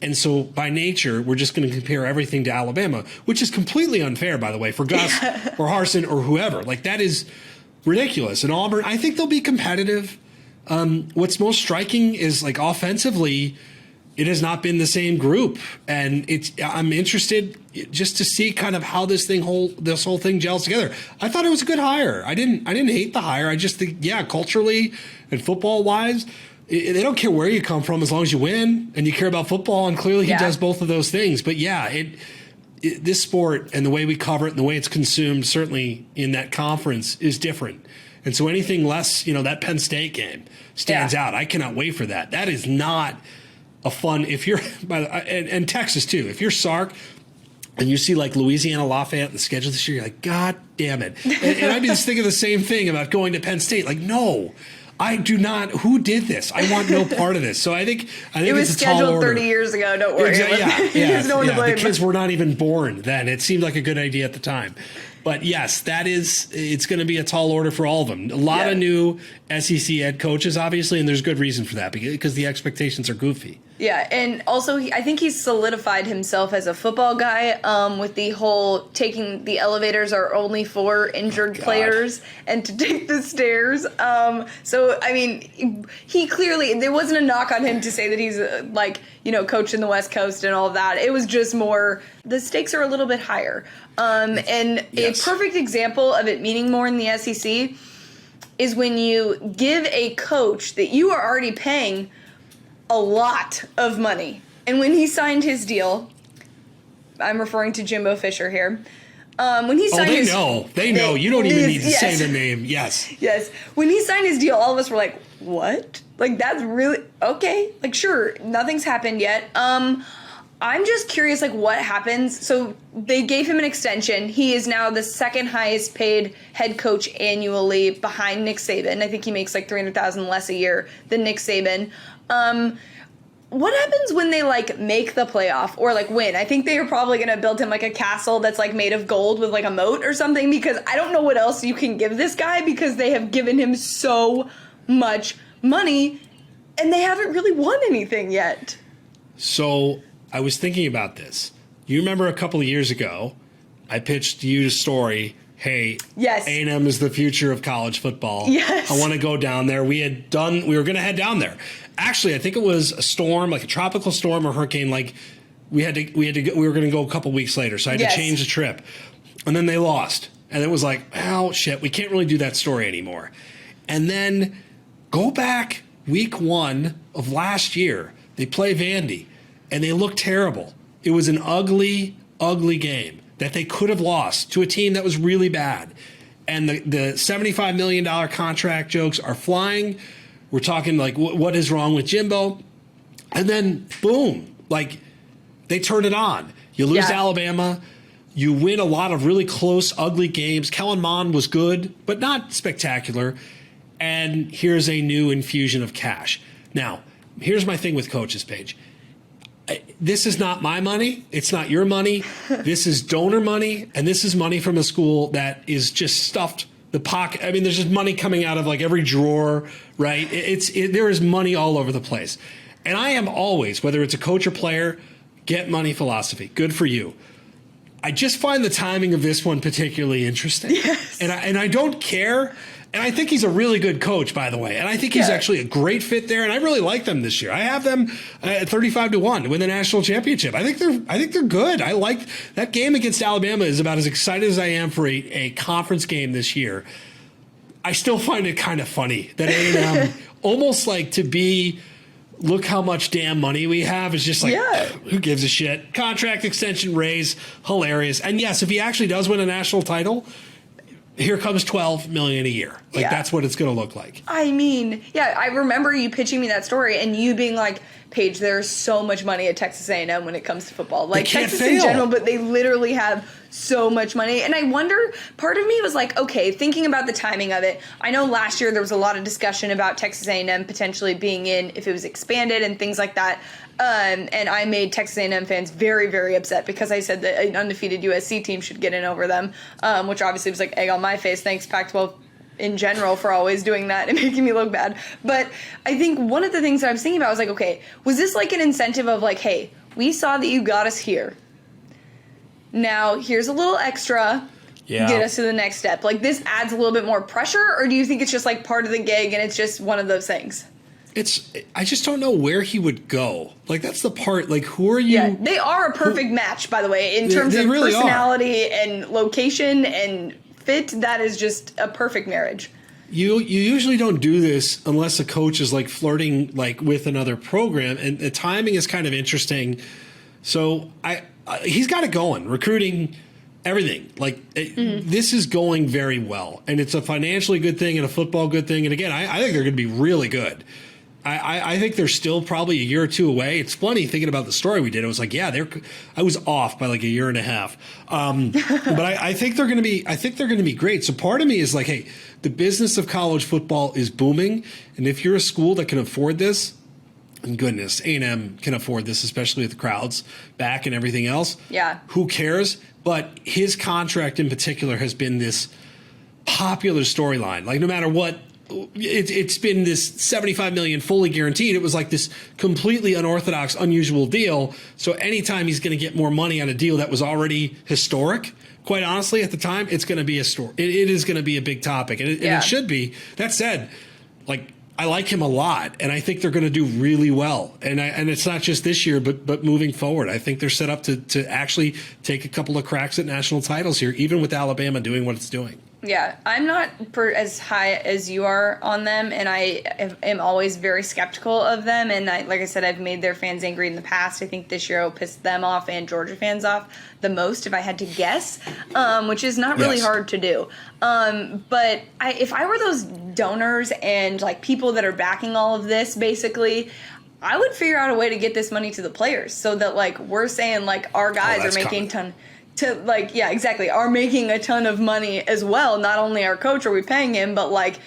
And so by nature, we're just going to compare everything to Alabama, which is completely unfair, by the way, for Gus or Harsin or whoever. Like that is ridiculous. And Auburn, I think they'll be competitive. What's most striking is like offensively, it has not been the same group, and I'm interested just to see kind of how this whole thing gels together. I thought it was a good hire. I didn't hate the hire. I just think, culturally and football wise, they don't care where you come from as long as you win and you care about football. And clearly he does both of those things. But this sport and the way we cover it and the way it's consumed, certainly in that conference, is different. And so anything less, that Penn State game stands out. I cannot wait for that. That is not a fun, if you're, and Texas too, if you're Sark and you see like Louisiana Lafayette, the schedule this year, you're like, God damn it. And I've been thinking the same thing about going to Penn State. Like, no, I do not. Who did this? I want no part of this. So I think it was it's a tall scheduled order. 30 years ago. Don't worry. There's no one to blame. The kids were not even born then. It seemed like a good idea at the time. But yes, it's going to be a tall order for all of them. A lot of new SEC head coaches, obviously, and there's good reason for that because the expectations are goofy. Yeah, and also I think he's solidified himself as a football guy with the whole taking the elevators are only for injured players and to take the stairs. So, I mean, he clearly, there wasn't a knock on him to say that he's coach in the West Coast and all of that. It was just more, the stakes are a little bit higher. And a perfect example of it meaning more in the SEC is when you give a coach that you are already paying a lot of money. And when he signed his deal, I'm referring to Jimbo Fisher here. When he signed they know. You don't even need to say the name. Yes. Yes. When he signed his deal, all of us were like, what? Like, that's really, okay. Like, sure, nothing's happened yet. I'm just curious, like, what happens. So they gave him an extension. He is now the second highest paid head coach annually behind Nick Saban. I think he makes like $300,000 less a year than Nick Saban. What happens when they like make the playoff or like win? I think they are probably going to build him like a castle that's like made of gold with like a moat or something, because I don't know what else you can give this guy because they have given him so much money and they haven't really won anything yet. So I was thinking about this. You remember a couple of years ago, I pitched you a story. Hey, A&M is the future of college football. Yes. I want to go down there. We were going to head down there. Actually, I think it was a storm, like a tropical storm or hurricane. Like we were going to go a couple weeks later. So I had to change the trip. And then they lost. And it was like, oh shit, we can't really do that story anymore. And then go back week 1 of last year. They play Vandy and they look terrible. It was an ugly, ugly game that they could have lost to a team that was really bad. And the $75 million contract jokes are flying. We're talking like, what is wrong with Jimbo? And then, boom, like they turn it on. You lose to Alabama. You win a lot of really close, ugly games. Kellen Mond was good, but not spectacular. and here's a new infusion of cash. Now, here's my thing with coaches, Paige. This is not my money. It's not your money. This is donor money, and this is money from a school that is just stuffed the pocket. I mean, there's just money coming out of like every drawer, right? There is money all over the place. And I am always, whether it's a coach or player, get money philosophy. Good for you. I just find the timing of this one particularly interesting. Yes. And I don't care. And I think he's a really good coach, by the way. And I think he's actually a great fit there. And I really like them this year. I have them at 35-1 to win the national championship. I think they're good. I like that game against Alabama is about as excited as I am for a conference game this year. I still find it kind of funny that A&M almost like to be, look how much damn money we have, is just like, who gives a shit? Contract extension raise, hilarious. And yes, if he actually does win a national title, here comes $12 million a year. Like that's what it's going to look like. I mean, I remember you pitching me that story and you being like, Paige, there's so much money at Texas A&M when it comes to football. Like Texas in general, but they literally have so much money. And I wonder, part of me was like, okay, thinking about the timing of it, I know last year there was a lot of discussion about Texas A&M potentially being in if it was expanded and things like that. And I made Texas A&M fans very, very upset because I said that an undefeated USC team should get in over them, which obviously was like egg on my face. Thanks, Pac-12 in general for always doing that and making me look bad. But I think one of the things that I was thinking about was like, okay, was this like an incentive of like, hey, we saw that you got us here. Now here's a little extra. Get us to the next step. Like this adds a little bit more pressure, or do you think it's just like part of the gig and it's just one of those things? I just don't know where he would go. Like, that's the part. Like, who are you? Yeah, they are a perfect match, by the way, in terms of really personality and location and fit. That is just a perfect marriage. You usually don't do this unless a coach is like flirting like with another program, and the timing is kind of interesting. So he's got it going, recruiting, everything. Like this is going very well, and it's a financially good thing and a football good thing. And again, I think they're going to be really good. I think they're still probably a year or two away. It's funny thinking about the story we did. It was like, I was off by like a year and a half. But I think they're going to be. I think they're going to be great. So part of me is like, hey, the business of college football is booming, and if you're a school that can afford this, and goodness, A&M can afford this, especially with the crowds back and everything else. Yeah. Who cares? But his contract in particular has been this popular storyline. Like no matter what. It's been this $75 million fully guaranteed. It was like this completely unorthodox, unusual deal. So anytime he's going to get more money on a deal that was already historic, quite honestly, at the time, it's going to be a story. It is going to be a big topic, and it should be. That said, like I like him a lot, and I think they're going to do really well. And it's not just this year, but moving forward, I think they're set up to actually take a couple of cracks at national titles here, even with Alabama doing what it's doing. Yeah, I'm not as high as you are on them, and I am always very skeptical of them. And like I said, I've made their fans angry in the past. I think this year I'll piss them off and Georgia fans off the most, if I had to guess, which is not really hard to do. But if I were those donors and like people that are backing all of this, basically, I would figure out a way to get this money to the players so that like we're saying like our guys are making are making a ton of money as well. Not only our coach are we paying him, but like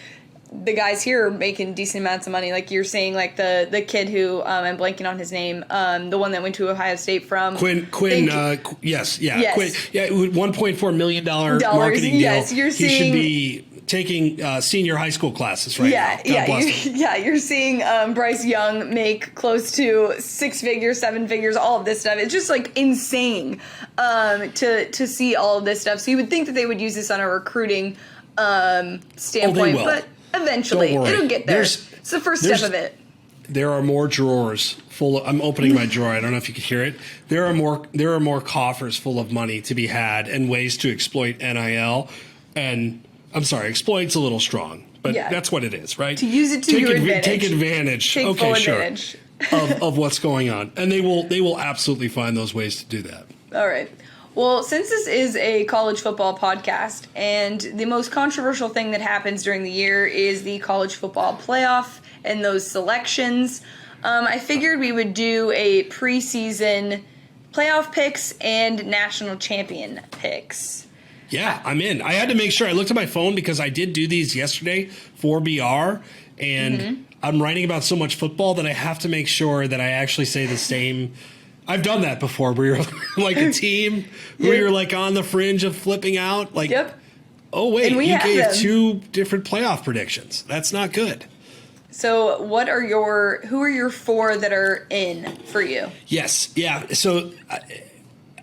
the guys here are making decent amounts of money. Like you're seeing like the kid who I'm blanking on his name, the one that went to Ohio State from Quinn. Quinn, yes. Quinn, $1.4 million marketing deal. Yes, you're seeing. He should be taking senior high school classes right now. God bless him. You're seeing Bryce Young make close to 6 figures, 7 figures, all of this stuff. It's just like insane to see all of this stuff. So you would think that they would use this on a recruiting standpoint, but eventually it'll get there. It's the first step of it. There are more drawers full of, I'm opening my drawer. I don't know if you can hear it. There are more coffers full of money to be had and ways to exploit NIL. And I'm sorry, exploit's a little strong, but that's what it is, right? To use it to your advantage. Take advantage. Take full advantage. of what's going on. And they will absolutely find those ways to do that. All right. Well, since this is a college football podcast, and the most controversial thing that happens during the year is the college football playoff and those selections, I figured we would do a preseason playoff picks and national champion picks. Yeah, I'm in. I had to make sure. I looked at my phone because I did do these yesterday for BR, and I'm writing about so much football that I have to make sure that I actually say the same. I've done that before where you're like a team where you're like on the fringe of flipping out. Like, oh, wait, you gave 2 different playoff predictions. That's not good. So who are your 4 that are in for you? Yes. Yeah. So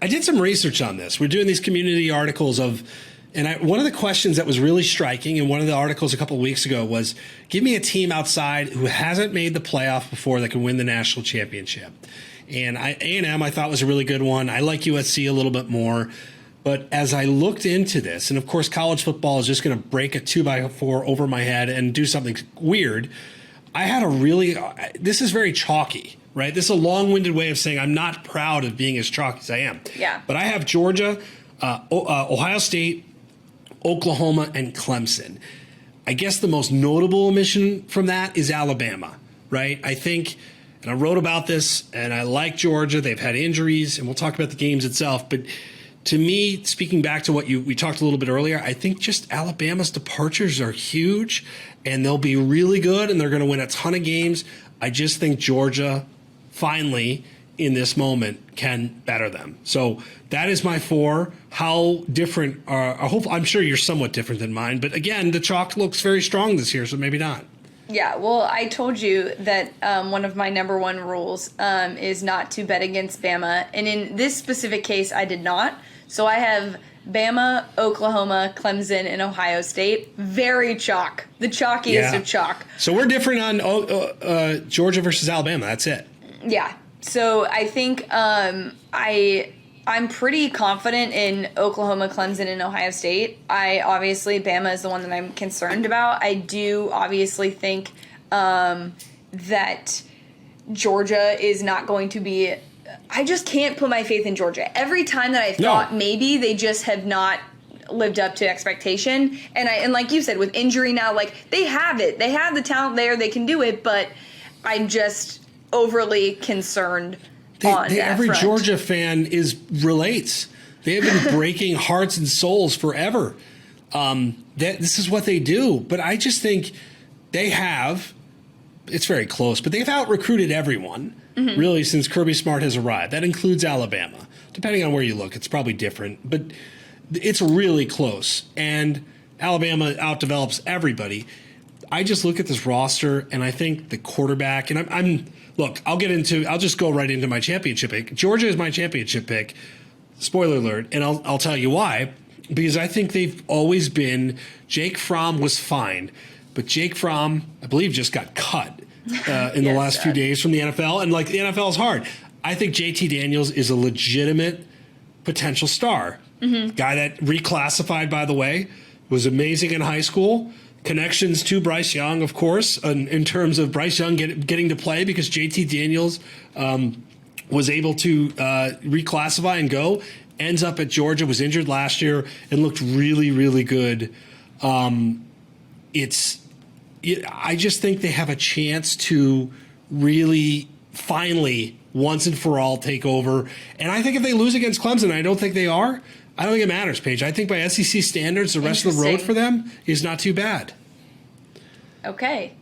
I did some research on this. We're doing these community articles one of the questions that was really striking in one of the articles a couple of weeks ago was, give me a team outside who hasn't made the playoff before that can win the national championship. And A&M I thought was a really good one. I like USC a little bit more. But as I looked into this, and of course college football is just going to break a 2x4 over my head and do something weird, I had this is very chalky, right? This is a long-winded way of saying I'm not proud of being as chalky as I am. Yeah. But I have Georgia, Ohio State, Oklahoma, and Clemson. I guess the most notable omission from that is Alabama, right? I think, and I wrote about this, and I like Georgia. They've had injuries, and we'll talk about the games itself. But to me, speaking back to what we talked a little bit earlier, I think just Alabama's departures are huge, and they'll be really good, and they're going to win a ton of games. I just think Georgia, finally, in this moment, can better them. So that is my 4. How different I'm sure you're somewhat different than mine, but again, the chalk looks very strong this year, so maybe not. Yeah, well, I told you that one of my number 1 rules is not to bet against Bama, and in this specific case, I did not. So I have Bama, Oklahoma, Clemson, and Ohio State. Very chalk. The chalkiest of chalk. So we're different on Georgia versus Alabama. That's it. Yeah. So I think I'm pretty confident in Oklahoma, Clemson, and Ohio State. Obviously, Bama is the one that I'm concerned about. I do obviously think that Georgia is not going to be... I just can't put my faith in Georgia. Every time that I thought maybe, they just have not lived up to expectation. And like you said, with injury now, like, they have it. They have the talent there. They can do it. But I'm just overly concerned on that every front. Georgia fan relates. They have been breaking hearts and souls forever. This is what they do. But I just think they have... It's very close, but they've out-recruited everyone, really, since Kirby Smart has arrived. That includes Alabama. Depending on where you look, it's probably different, but it's really close. And Alabama outdevelops everybody. I just look at this roster, and I think the quarterback, and I'll just go right into my championship pick. Georgia is my championship pick. Spoiler alert, and I'll tell you why. Because I think they've always been... Jake Fromm was fine. But Jake Fromm, I believe, just got cut in the last few days from the NFL. And, like, the NFL is hard. I think JT Daniels is a legitimate potential star. Guy that reclassified, by the way, was amazing in high school. Connections to Bryce Young, of course, in terms of Bryce Young getting to play because JT Daniels was able to reclassify and go. Ends up at Georgia, was injured last year, and looked really, really good. I just think they have a chance to really finally, once and for all, take over. And I think if they lose against Clemson, I don't think they are. I don't think it matters, Paige. I think by SEC standards, the rest of the road for them is not too bad. Okay.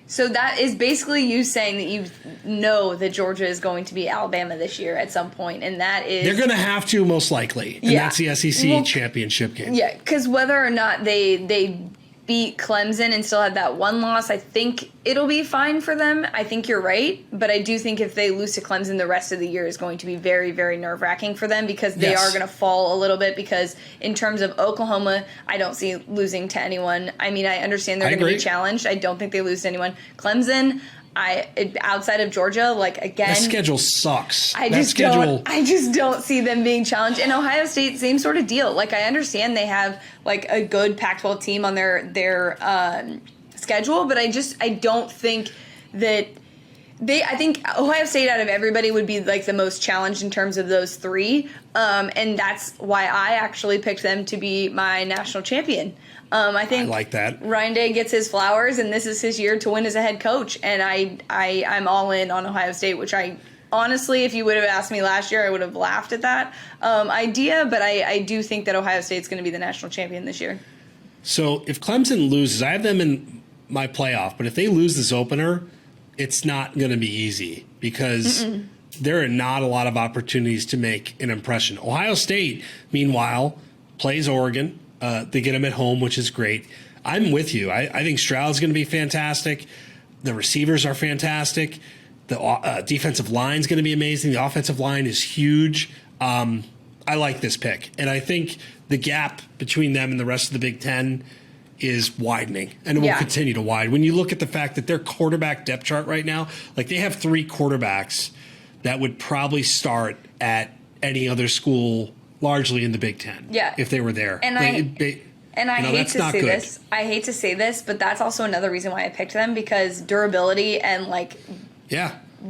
So that is basically you saying that you know that Georgia is going to be Alabama this year at some point, and that is... They're going to have to, most likely. And that's the SEC championship game. Yeah, because whether or not they beat Clemson and still have that one loss, I think it'll be fine for them. I think you're right, but I do think if they lose to Clemson, the rest of the year is going to be very, very nerve-wracking for them because they are going to fall a little bit because in terms of Oklahoma, I don't see losing to anyone. I mean, I understand they're going to be challenged. I don't think they lose to anyone. Clemson, outside of Georgia, like, again, that schedule sucks. I just don't see them being challenged. And Ohio State, same sort of deal. Like, I understand they have like a good Pac-12 team on their schedule, but I don't think that I think Ohio State out of everybody would be like the most challenged in terms of those 3. And that's why I actually picked them to be my national champion. I think I like that. Ryan Day gets his flowers, and this is his year to win as a head coach. And I'm all in on Ohio State, which I honestly, if you would have asked me last year, I would have laughed at that idea. But I do think that Ohio State's going to be the national champion this year. So if Clemson loses, I have them in my playoff, but if they lose this opener, it's not going to be easy because there are not a lot of opportunities to make an impression. Ohio State, meanwhile, plays Oregon. They get them at home, which is great. I'm with you. I think Stroud's going to be fantastic. The receivers are fantastic. The defensive line is going to be amazing. The offensive line is huge. I like this pick. And I think the gap between them and the rest of the Big Ten is widening, and it will continue to widen. When you look at the fact that their quarterback depth chart right now, like they have 3 quarterbacks that would probably start at any other school largely in the Big Ten if they were there. And I hate to say this. I hate to say this, but that's also another reason why I picked them, because durability and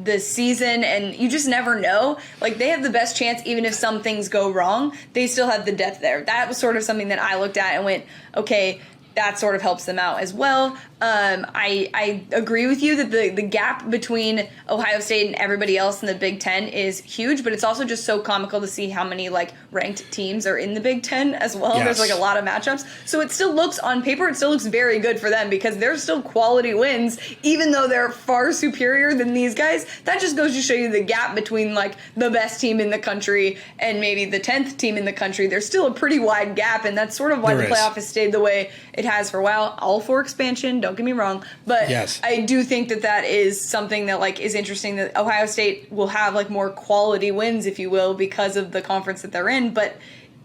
the season, and you just never know. Like, they have the best chance even if some things go wrong. They still have the depth there. That was sort of something that I looked at and went, okay, that sort of helps them out as well. I agree with you that the gap between Ohio State and everybody else in the Big Ten is huge, but it's also just so comical to see how many ranked teams are in the Big Ten as well. Yes. There's a lot of matchups. So it still looks, on paper, it still looks very good for them because they're still quality wins, even though they're far superior than these guys. That just goes to show you the gap between the best team in the country and maybe the 10th team in the country. There's still a pretty wide gap, and that's sort of why the playoff has stayed the way it has for a while. All for expansion, don't get me wrong, but I do think that is something that is interesting, that Ohio State will have more quality wins, if you will, because of the conference that they're in, but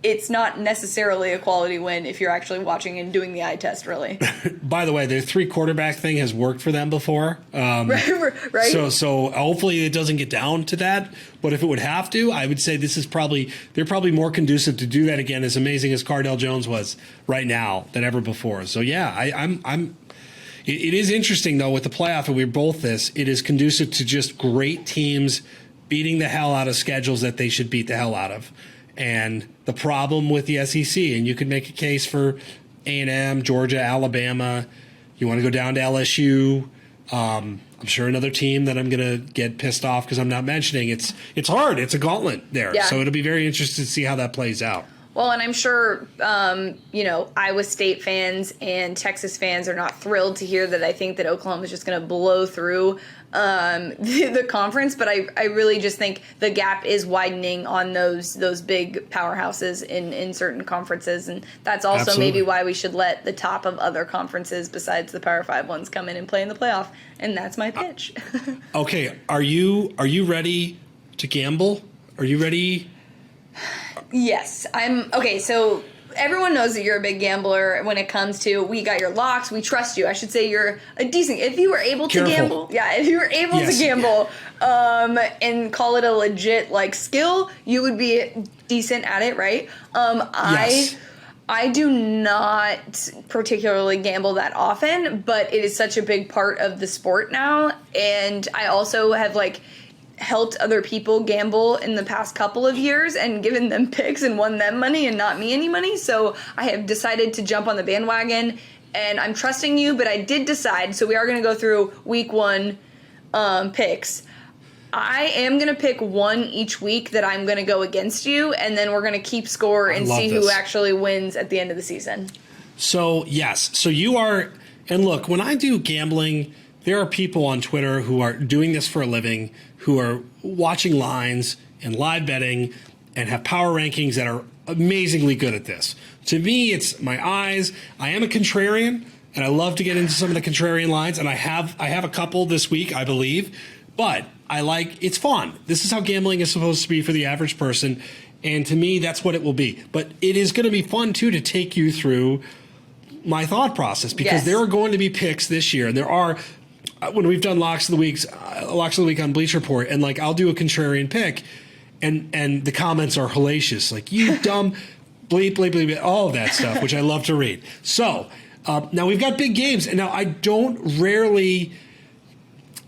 it's not necessarily a quality win if you're actually watching and doing the eye test, really. By the way, their 3 quarterback thing has worked for them before. Right. So hopefully it doesn't get down to that. But if it would have to, I would say they're probably more conducive to do that again, as amazing as Cardale Jones was right now than ever before. So it is interesting though with the playoff, and we're both this. It is conducive to just great teams beating the hell out of schedules that they should beat the hell out of. And the problem with the SEC, and you could make a case for A&M, Georgia, Alabama. You want to go down to LSU. I'm sure another team that I'm going to get pissed off because I'm not mentioning. It's hard. It's a gauntlet there. Yeah. So it'll be very interesting to see how that plays out. Well, and I'm sure, Iowa State fans and Texas fans are not thrilled to hear that I think that Oklahoma is just going to blow through the conference. But I really just think the gap is widening on those big powerhouses in certain conferences. And that's also maybe why we should let the top of other conferences besides the Power 5 ones come in and play in the playoff. And that's my pitch. Okay. Are you ready to gamble? Are you ready? Yes, I'm. Okay, so everyone knows that you're a big gambler when it comes to, we got your locks, we trust you. I should say you're a decent, if you were able to gamble. Yeah, if you were able to gamble and call it a legit skill, you would be decent at it, right? Yes. I do not particularly gamble that often, but it is such a big part of the sport now, and I also have helped other people gamble in the past couple of years and given them picks and won them money and not me any money. So I have decided to jump on the bandwagon, and I'm trusting you, but I did decide, so we are going to go through week 1 picks. I am going to pick one each week that I'm going to go against you, and then we're going to keep score and see who actually wins at the end of the season. So, yes. So you are, and look, when I do gambling, there are people on Twitter who are doing this for a living, who are watching lines and live betting and have power rankings that are amazingly good at this. To me, it's my eyes. I am a contrarian, and I love to get into some of the contrarian lines, and I have a couple this week, I believe. But it's fun. This is how gambling is supposed to be for the average person, and to me, that's what it will be. But it is going to be fun, too, to take you through my thought process, because there are going to be picks this year, and there are. When we've done locks of the week on Bleacher Report, and I'll do a contrarian pick, and the comments are hellacious, you dumb bleep, bleep, bleep, all of that stuff, which I love to read. So now we've got big games, and now I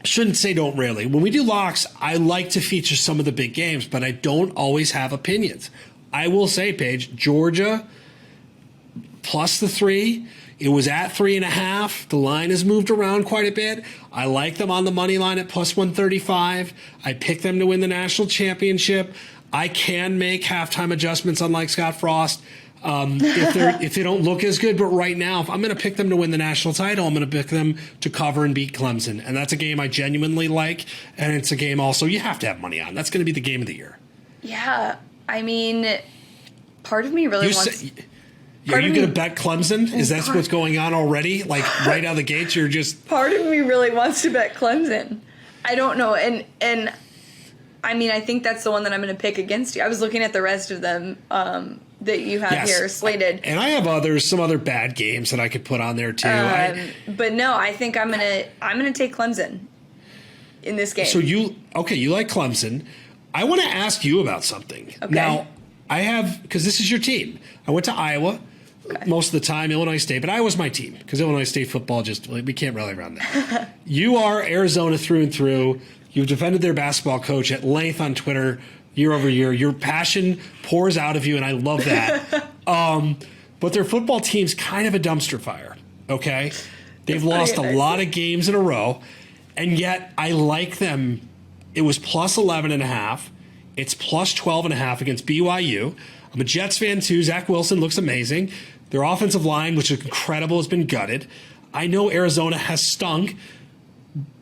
shouldn't say don't rarely. When we do locks, I like to feature some of the big games, but I don't always have opinions. I will say, Paige, Georgia plus the 3. It was at 3.5. The line has moved around quite a bit. I like them on the money line at plus 135. I picked them to win the national championship. I can make halftime adjustments, unlike Scott Frost, if they don't look as good. But right now, if I'm going to pick them to win the national title, I'm going to pick them to cover and beat Clemson. And that's a game I genuinely like. And it's a game also you have to have money on. That's going to be the game of the year. Yeah. I mean, part of me really wants... Are you going to bet Clemson? Is that what's going on already? Like right out of the gates, you're just... Part of me really wants to bet Clemson. I don't know. And I mean, I think that's the one that I'm going to pick against you. I was looking at the rest of them that you have here slated. And I have some other bad games that I could put on there too. But no, I think I'm gonna take Clemson in this game. So you like Clemson. I want to ask you about something. Okay. Now, because this is your team. I went to Iowa most of the time, Illinois State, but Iowa's my team because Illinois State football we can't rally around that. You are Arizona through and through. You've defended their basketball coach at length on Twitter year over year. Your passion pours out of you, and I love that. But their football team's kind of a dumpster fire, okay? They've lost a lot of games in a row, and yet I like them. It was plus 11.5. It's plus 12.5 against BYU. I'm a Jets fan, too. Zach Wilson looks amazing. Their offensive line, which is incredible, has been gutted. I know Arizona has stunk.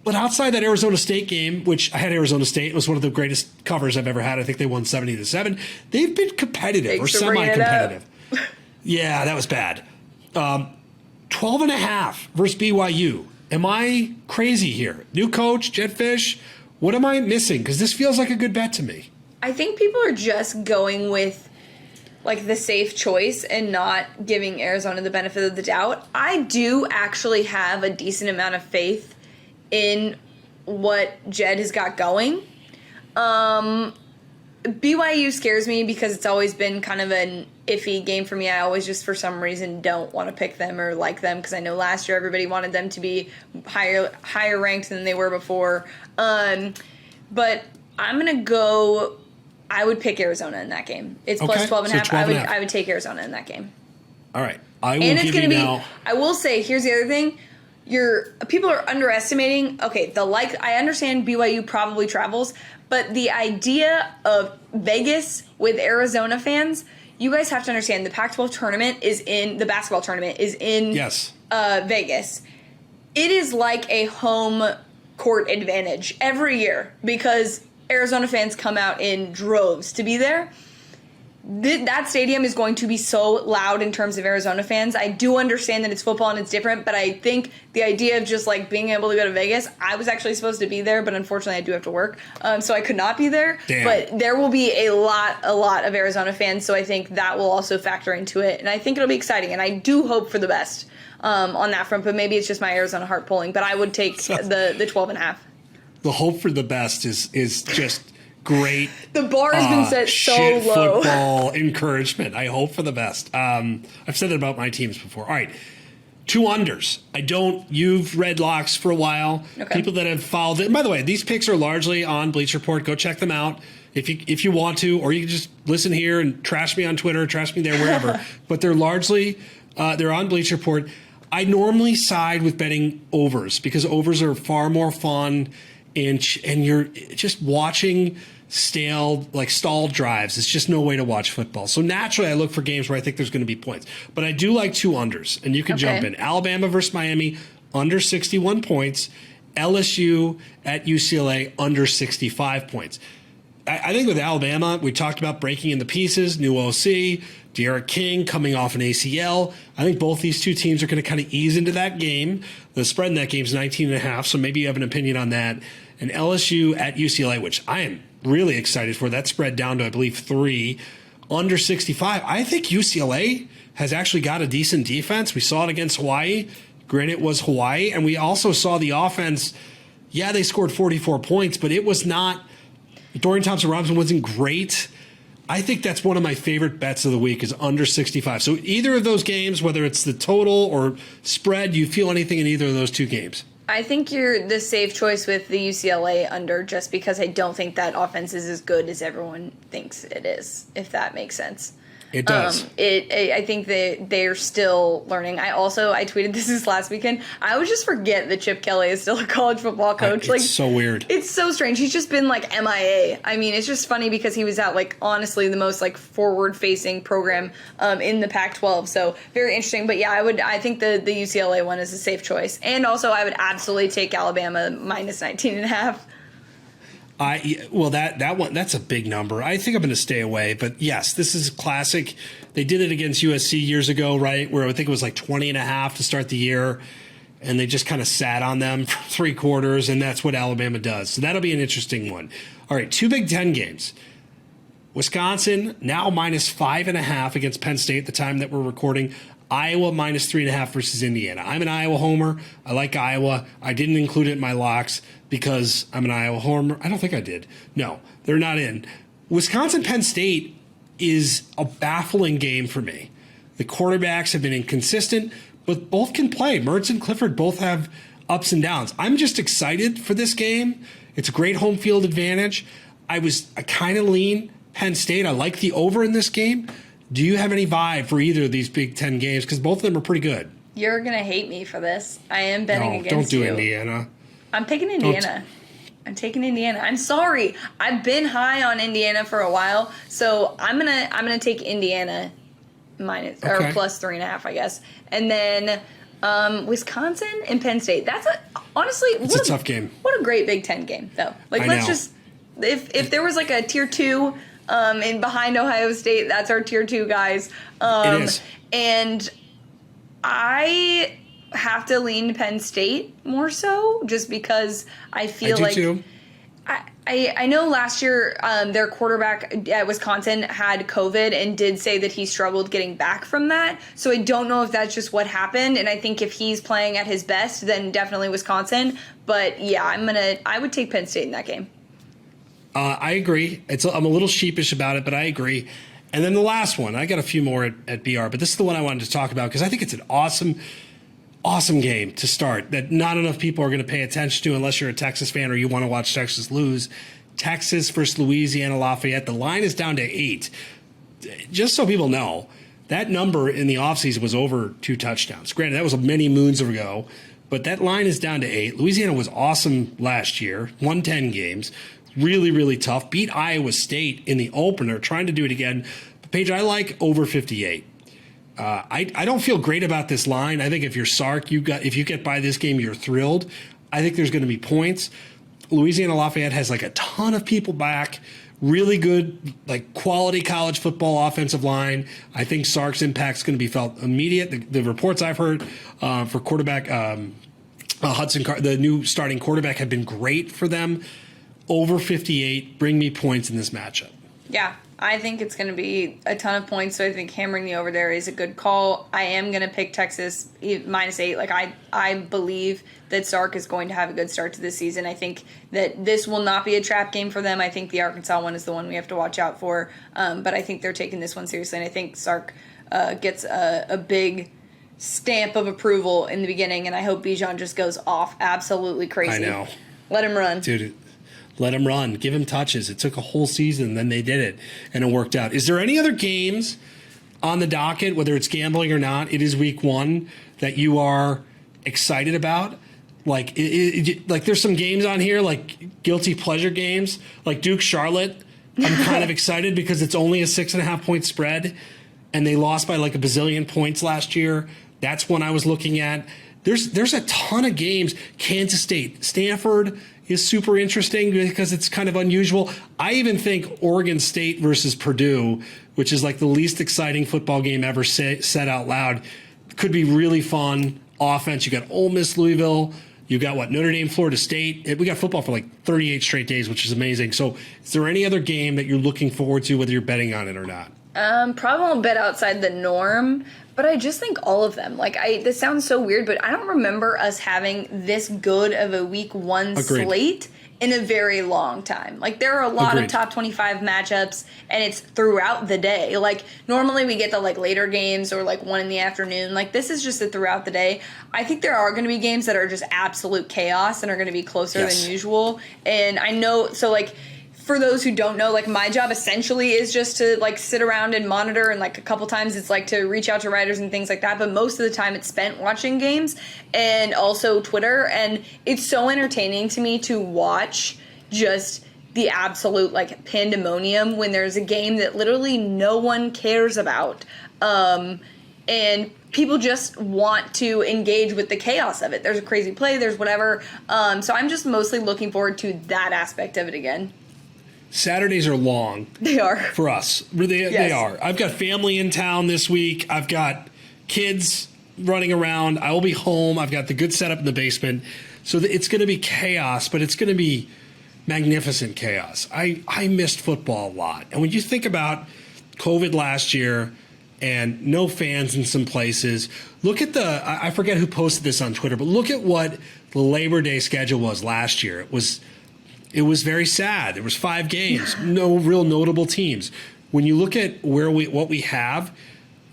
But outside that Arizona State game, which I had Arizona State, it was one of the greatest covers I've ever had. I think they won 70-7. They've been competitive or semi-competitive. Yeah, that was bad. 12.5 versus BYU. Am I crazy here? New coach, Jed Fish. What am I missing? Because this feels like a good bet to me. I think people are just going with like the safe choice and not giving Arizona the benefit of the doubt. I do actually have a decent amount of faith in what Jed has got going. BYU scares me because it's always been kind of an iffy game for me. I always just for some reason don't want to pick them or like them because I know last year everybody wanted them to be higher ranked than they were before. But I'm going to go... I would pick Arizona in that game. It's plus 12.5. I would take Arizona in that game. All right. I will give you now... I will say, here's the other thing. People are underestimating. Okay, I understand BYU probably travels, but the idea of Vegas with Arizona fans, you guys have to understand the Pac-12 tournament the basketball tournament is in Vegas. It is like a home court advantage every year because Arizona fans come out in droves to be there. That stadium is going to be so loud in terms of Arizona fans. I do understand that it's football and it's different, but I think the idea of just like being able to go to Vegas, I was actually supposed to be there, but unfortunately I do have to work, so I could not be there. Damn. But there will be a lot of Arizona fans, so I think that will also factor into it, and I think it'll be exciting, and I do hope for the best on that front, but maybe it's just my Arizona heart pulling, but I would take the 12.5. The hope for the best is just... great. The bar has been set so low. Football encouragement. I hope for the best. I've said it about my teams before. All right. 2 unders. You've read locks for a while. Okay. People that have followed it. And by the way, these picks are largely on Bleacher Report. Go check them out if you want to, or you can just listen here and trash me on Twitter, trash me there, wherever. But they're largely, they're on Bleacher Report. I normally side with betting overs because overs are far more fun and you're just watching stalled drives. It's just no way to watch football. So naturally, I look for games where I think there's going to be points. But I do like 2 unders, and you can jump in. Alabama versus Miami, under 61 points. LSU at UCLA, under 65 points. I think with Alabama, we talked about breaking into pieces, new OC, De'Ara King coming off an ACL. I think both these two teams are going to kind of ease into that game. The spread in that game is 19.5, so maybe you have an opinion on that. And LSU at UCLA, which I am really excited for. That spread down to, I believe, 3, under 65. I think UCLA has actually got a decent defense. We saw it against Hawaii. Granted, it was Hawaii. And we also saw the offense. Yeah, they scored 44 points, but it was not – Dorian Thompson-Robinson wasn't great. I think that's one of my favorite bets of the week is under 65. So either of those games, whether it's the total or spread, do you feel anything in either of those 2 games? I think you're the safe choice with the UCLA under just because I don't think that offense is as good as everyone thinks it is, if that makes sense. It does. I think that they're still learning. I tweeted this last weekend. I always just forget that Chip Kelly is still a college football coach. It's so weird. It's so strange. He's just been like MIA. I mean, it's just funny because he was at like honestly the most like forward-facing program in the Pac-12. So very interesting. But yeah, I think the UCLA one is a safe choice. And also, I would absolutely take Alabama minus 19.5. That one, that's a big number. I think I'm going to stay away, but yes, this is classic. They did it against USC years ago, right? Where I think it was like 20.5 to start the year, and they just kind of sat on them for 3 quarters, and that's what Alabama does. So that'll be an interesting one. All right, 2 Big Ten games. Wisconsin now minus 5.5 against Penn State at the time that we're recording. Iowa minus 3.5 versus Indiana. I'm an Iowa homer. I like Iowa. I didn't include it in my locks because I'm an Iowa homer. I don't think I did. No, they're not in. Wisconsin-Penn State is a baffling game for me. The quarterbacks have been inconsistent, but both can play. Mertz and Clifford both have ups and downs. I'm just excited for this game. It's a great home field advantage. I kind of lean Penn State. I like the over in this game. Do you have any vibe for either of these Big Ten games? Because both of them are pretty good. You're going to hate me for this. I am betting against you. Don't do Indiana. I'm picking Indiana. I'm taking Indiana. I'm sorry. I've been high on Indiana for a while, so I'm gonna take Indiana minus or plus 3.5, I guess. And then Wisconsin and Penn State. That's honestly it's a tough game. What a great Big Ten game, though. Like let's just if there was like a tier 2 in behind Ohio State, that's our tier 2 guys. It is. And I have to lean Penn State more so, just because I feel like too. I know last year their quarterback at Wisconsin had COVID and did say that he struggled getting back from that. So I don't know if that's just what happened. And I think if he's playing at his best, then definitely Wisconsin. But yeah, I would take Penn State in that game. I agree. I'm a little sheepish about it, but I agree. And then the last one, I got a few more at BR, but this is the one I wanted to talk about because I think it's an awesome game to start that not enough people are going to pay attention to unless you're a Texas fan or you want to watch Texas lose. Texas versus Louisiana Lafayette. The line is down to 8. Just so people know, that number in the offseason was over 2 touchdowns. Granted, that was many moons ago, but that line is down to 8. Louisiana was awesome last year, won 10 games. Really, really tough. Beat Iowa State in the opener, trying to do it again. But Paige, I like over 58. I don't feel great about this line. I think if you're Sark, if you get by this game, you're thrilled. I think there's going to be points. Louisiana Lafayette has like a ton of people back. Really good, like quality college football offensive line. I think Sark's impact is going to be felt immediate. The reports I've heard for quarterback the new starting quarterback, have been great for them. Over 58, bring me points in this matchup. Yeah, I think it's going to be a ton of points, so I think hammering the over there is a good call. I am going to pick Texas minus 8. Like I believe that Sark is going to have a good start to this season. I think that this will not be a trap game for them. I think the Arkansas one is the one we have to watch out for, but I think they're taking this one seriously, and I think Sark gets a big stamp of approval in the beginning, and I hope Bijan just goes off absolutely crazy. I know. Let him run. Dude, let him run. Give him touches. It took a whole season, then they did it, and it worked out. Is there any other games on the docket, whether it's gambling or not, it is week 1, that you are excited about? Like, like there's some games on here, like guilty pleasure games, like Duke-Charlotte. I'm kind of excited because it's only a 6.5-point spread, and they lost by like a bazillion points last year. That's one I was looking at. There's a ton of games. Kansas State, Stanford is super interesting because it's kind of unusual. I even think Oregon State versus Purdue, which is like the least exciting football game ever said out loud, could be really fun. Offense, you got Ole Miss, Louisville. You got Notre Dame, Florida State. We got football for like 38 straight days, which is amazing. So is there any other game that you're looking forward to, whether you're betting on it or not? Probably won't bet outside the norm, but I just think all of them. Like, this sounds so weird, but I don't remember us having this good of a week 1 slate in a very long time. Like, there are a lot of top 25 matchups, and it's throughout the day. Like, normally we get the, like, later games or, like, 1 in the afternoon. Like, this is just a throughout the day. I think there are going to be games that are just absolute chaos and are going to be closer than usual. And I know, so, like, for those who don't know, like my job essentially is just to like sit around and monitor, and like a couple times it's like to reach out to writers and things like that, but most of the time it's spent watching games and also Twitter, and it's so entertaining to me to watch just the absolute like pandemonium when there's a game that literally no one cares about, and people just want to engage with the chaos of it. There's a crazy play, there's whatever, so I'm just mostly looking forward to that aspect of it again. Saturdays are long. They are. For us. They are. I've got family in town this week. I've got kids running around. I will be home. I've got the good setup in the basement. So it's going to be chaos, but it's going to be magnificent chaos. I missed football a lot. And when you think about COVID last year and no fans in some places, look at I forget who posted this on Twitter, but look at what the Labor Day schedule was last year. It was very sad. There was 5 games, no real notable teams. When you look at what we have,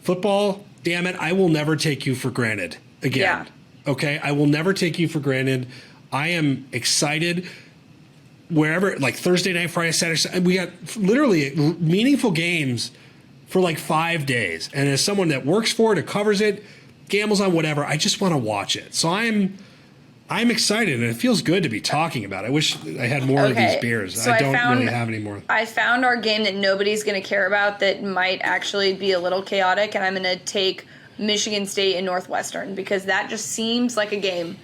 football, damn it, I will never take you for granted again. Yeah. Okay? I will never take you for granted. I am excited wherever, like Thursday night, Friday, Saturday, we got literally meaningful games for like 5 days. And as someone that works for it or covers it, gambles on whatever, I just want to watch it. So I'm excited, and it feels good to be talking about it. I wish I had more of these beers. So I don't really have any more. I found our game that nobody's going to care about that might actually be a little chaotic, and I'm going to take Michigan State and Northwestern, because that just seems like a game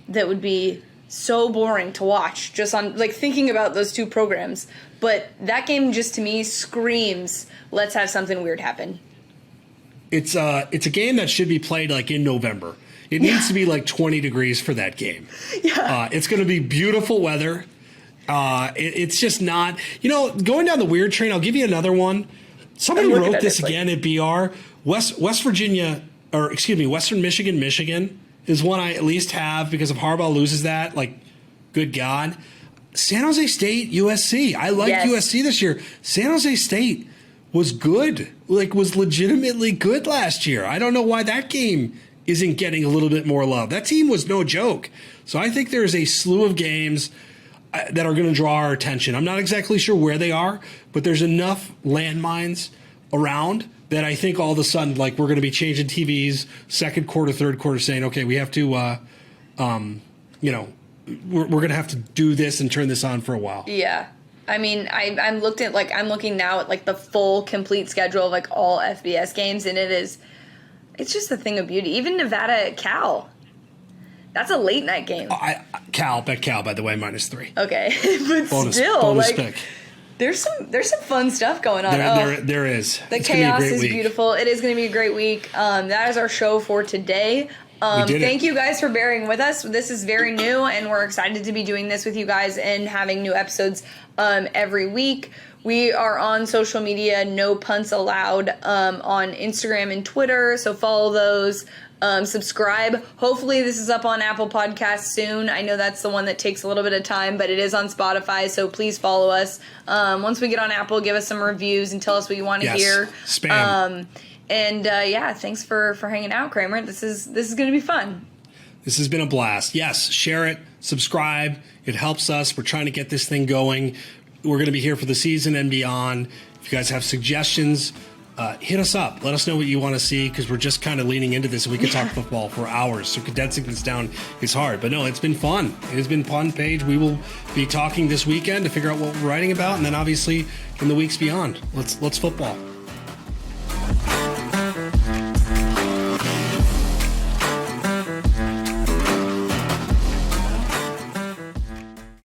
that would be so boring to watch just on like thinking about those two programs. But that game just to me screams, let's have something weird happen. It's a game that should be played like in November. It needs to be like 20 degrees for that game. Yeah. It's going to be beautiful weather. It's just not, going down the weird train. I'll give you another one. Somebody wrote this again at BR. West Virginia, or excuse me, Western Michigan, Michigan is one I at least have because if Harbaugh loses that, like, good God. San Jose State, USC. I liked USC this year. San Jose State was good, was legitimately good last year. I don't know why that game isn't getting a little bit more love. That team was no joke. So I think there's a slew of games that are going to draw our attention. I'm not exactly sure where they are, but there's enough landmines around that I think all of a sudden, we're going to be changing TVs second quarter, third quarter, saying, okay, we have to, we're going to have to do this and turn this on for a while. Yeah. I mean, I'm looking now at the full complete schedule of all FBS games, and it's just a thing of beauty. Even Nevada at Cal. That's a late night game. Cal, by the way, -3. Okay. But bonus pick. There's some fun stuff going on. There is. The chaos is beautiful. It is going to be a great week. That is our show for today. Thank you guys for bearing with us. This is very new, and we're excited to be doing this with you guys and having new episodes every week. We are on social media, no punts allowed, on Instagram and Twitter, so follow those. Subscribe. Hopefully this is up on Apple Podcasts soon. I know that's the one that takes a little bit of time, but it is on Spotify, so please follow us. Once we get on Apple, give us some reviews and tell us what you want to hear. Spam. Thanks for hanging out, Kramer. This is going to be fun. This has been a blast. Yes, share it, subscribe. It helps us. We're trying to get this thing going. We're going to be here for the season and beyond. If you guys have suggestions, hit us up. Let us know what you want to see, because we're just kind of leaning into this, and we could talk football for hours. So condensing this down is hard. But no, it's been fun. It has been fun, Paige. We will be talking this weekend to figure out what we're writing about, and then obviously in the weeks beyond. Let's football.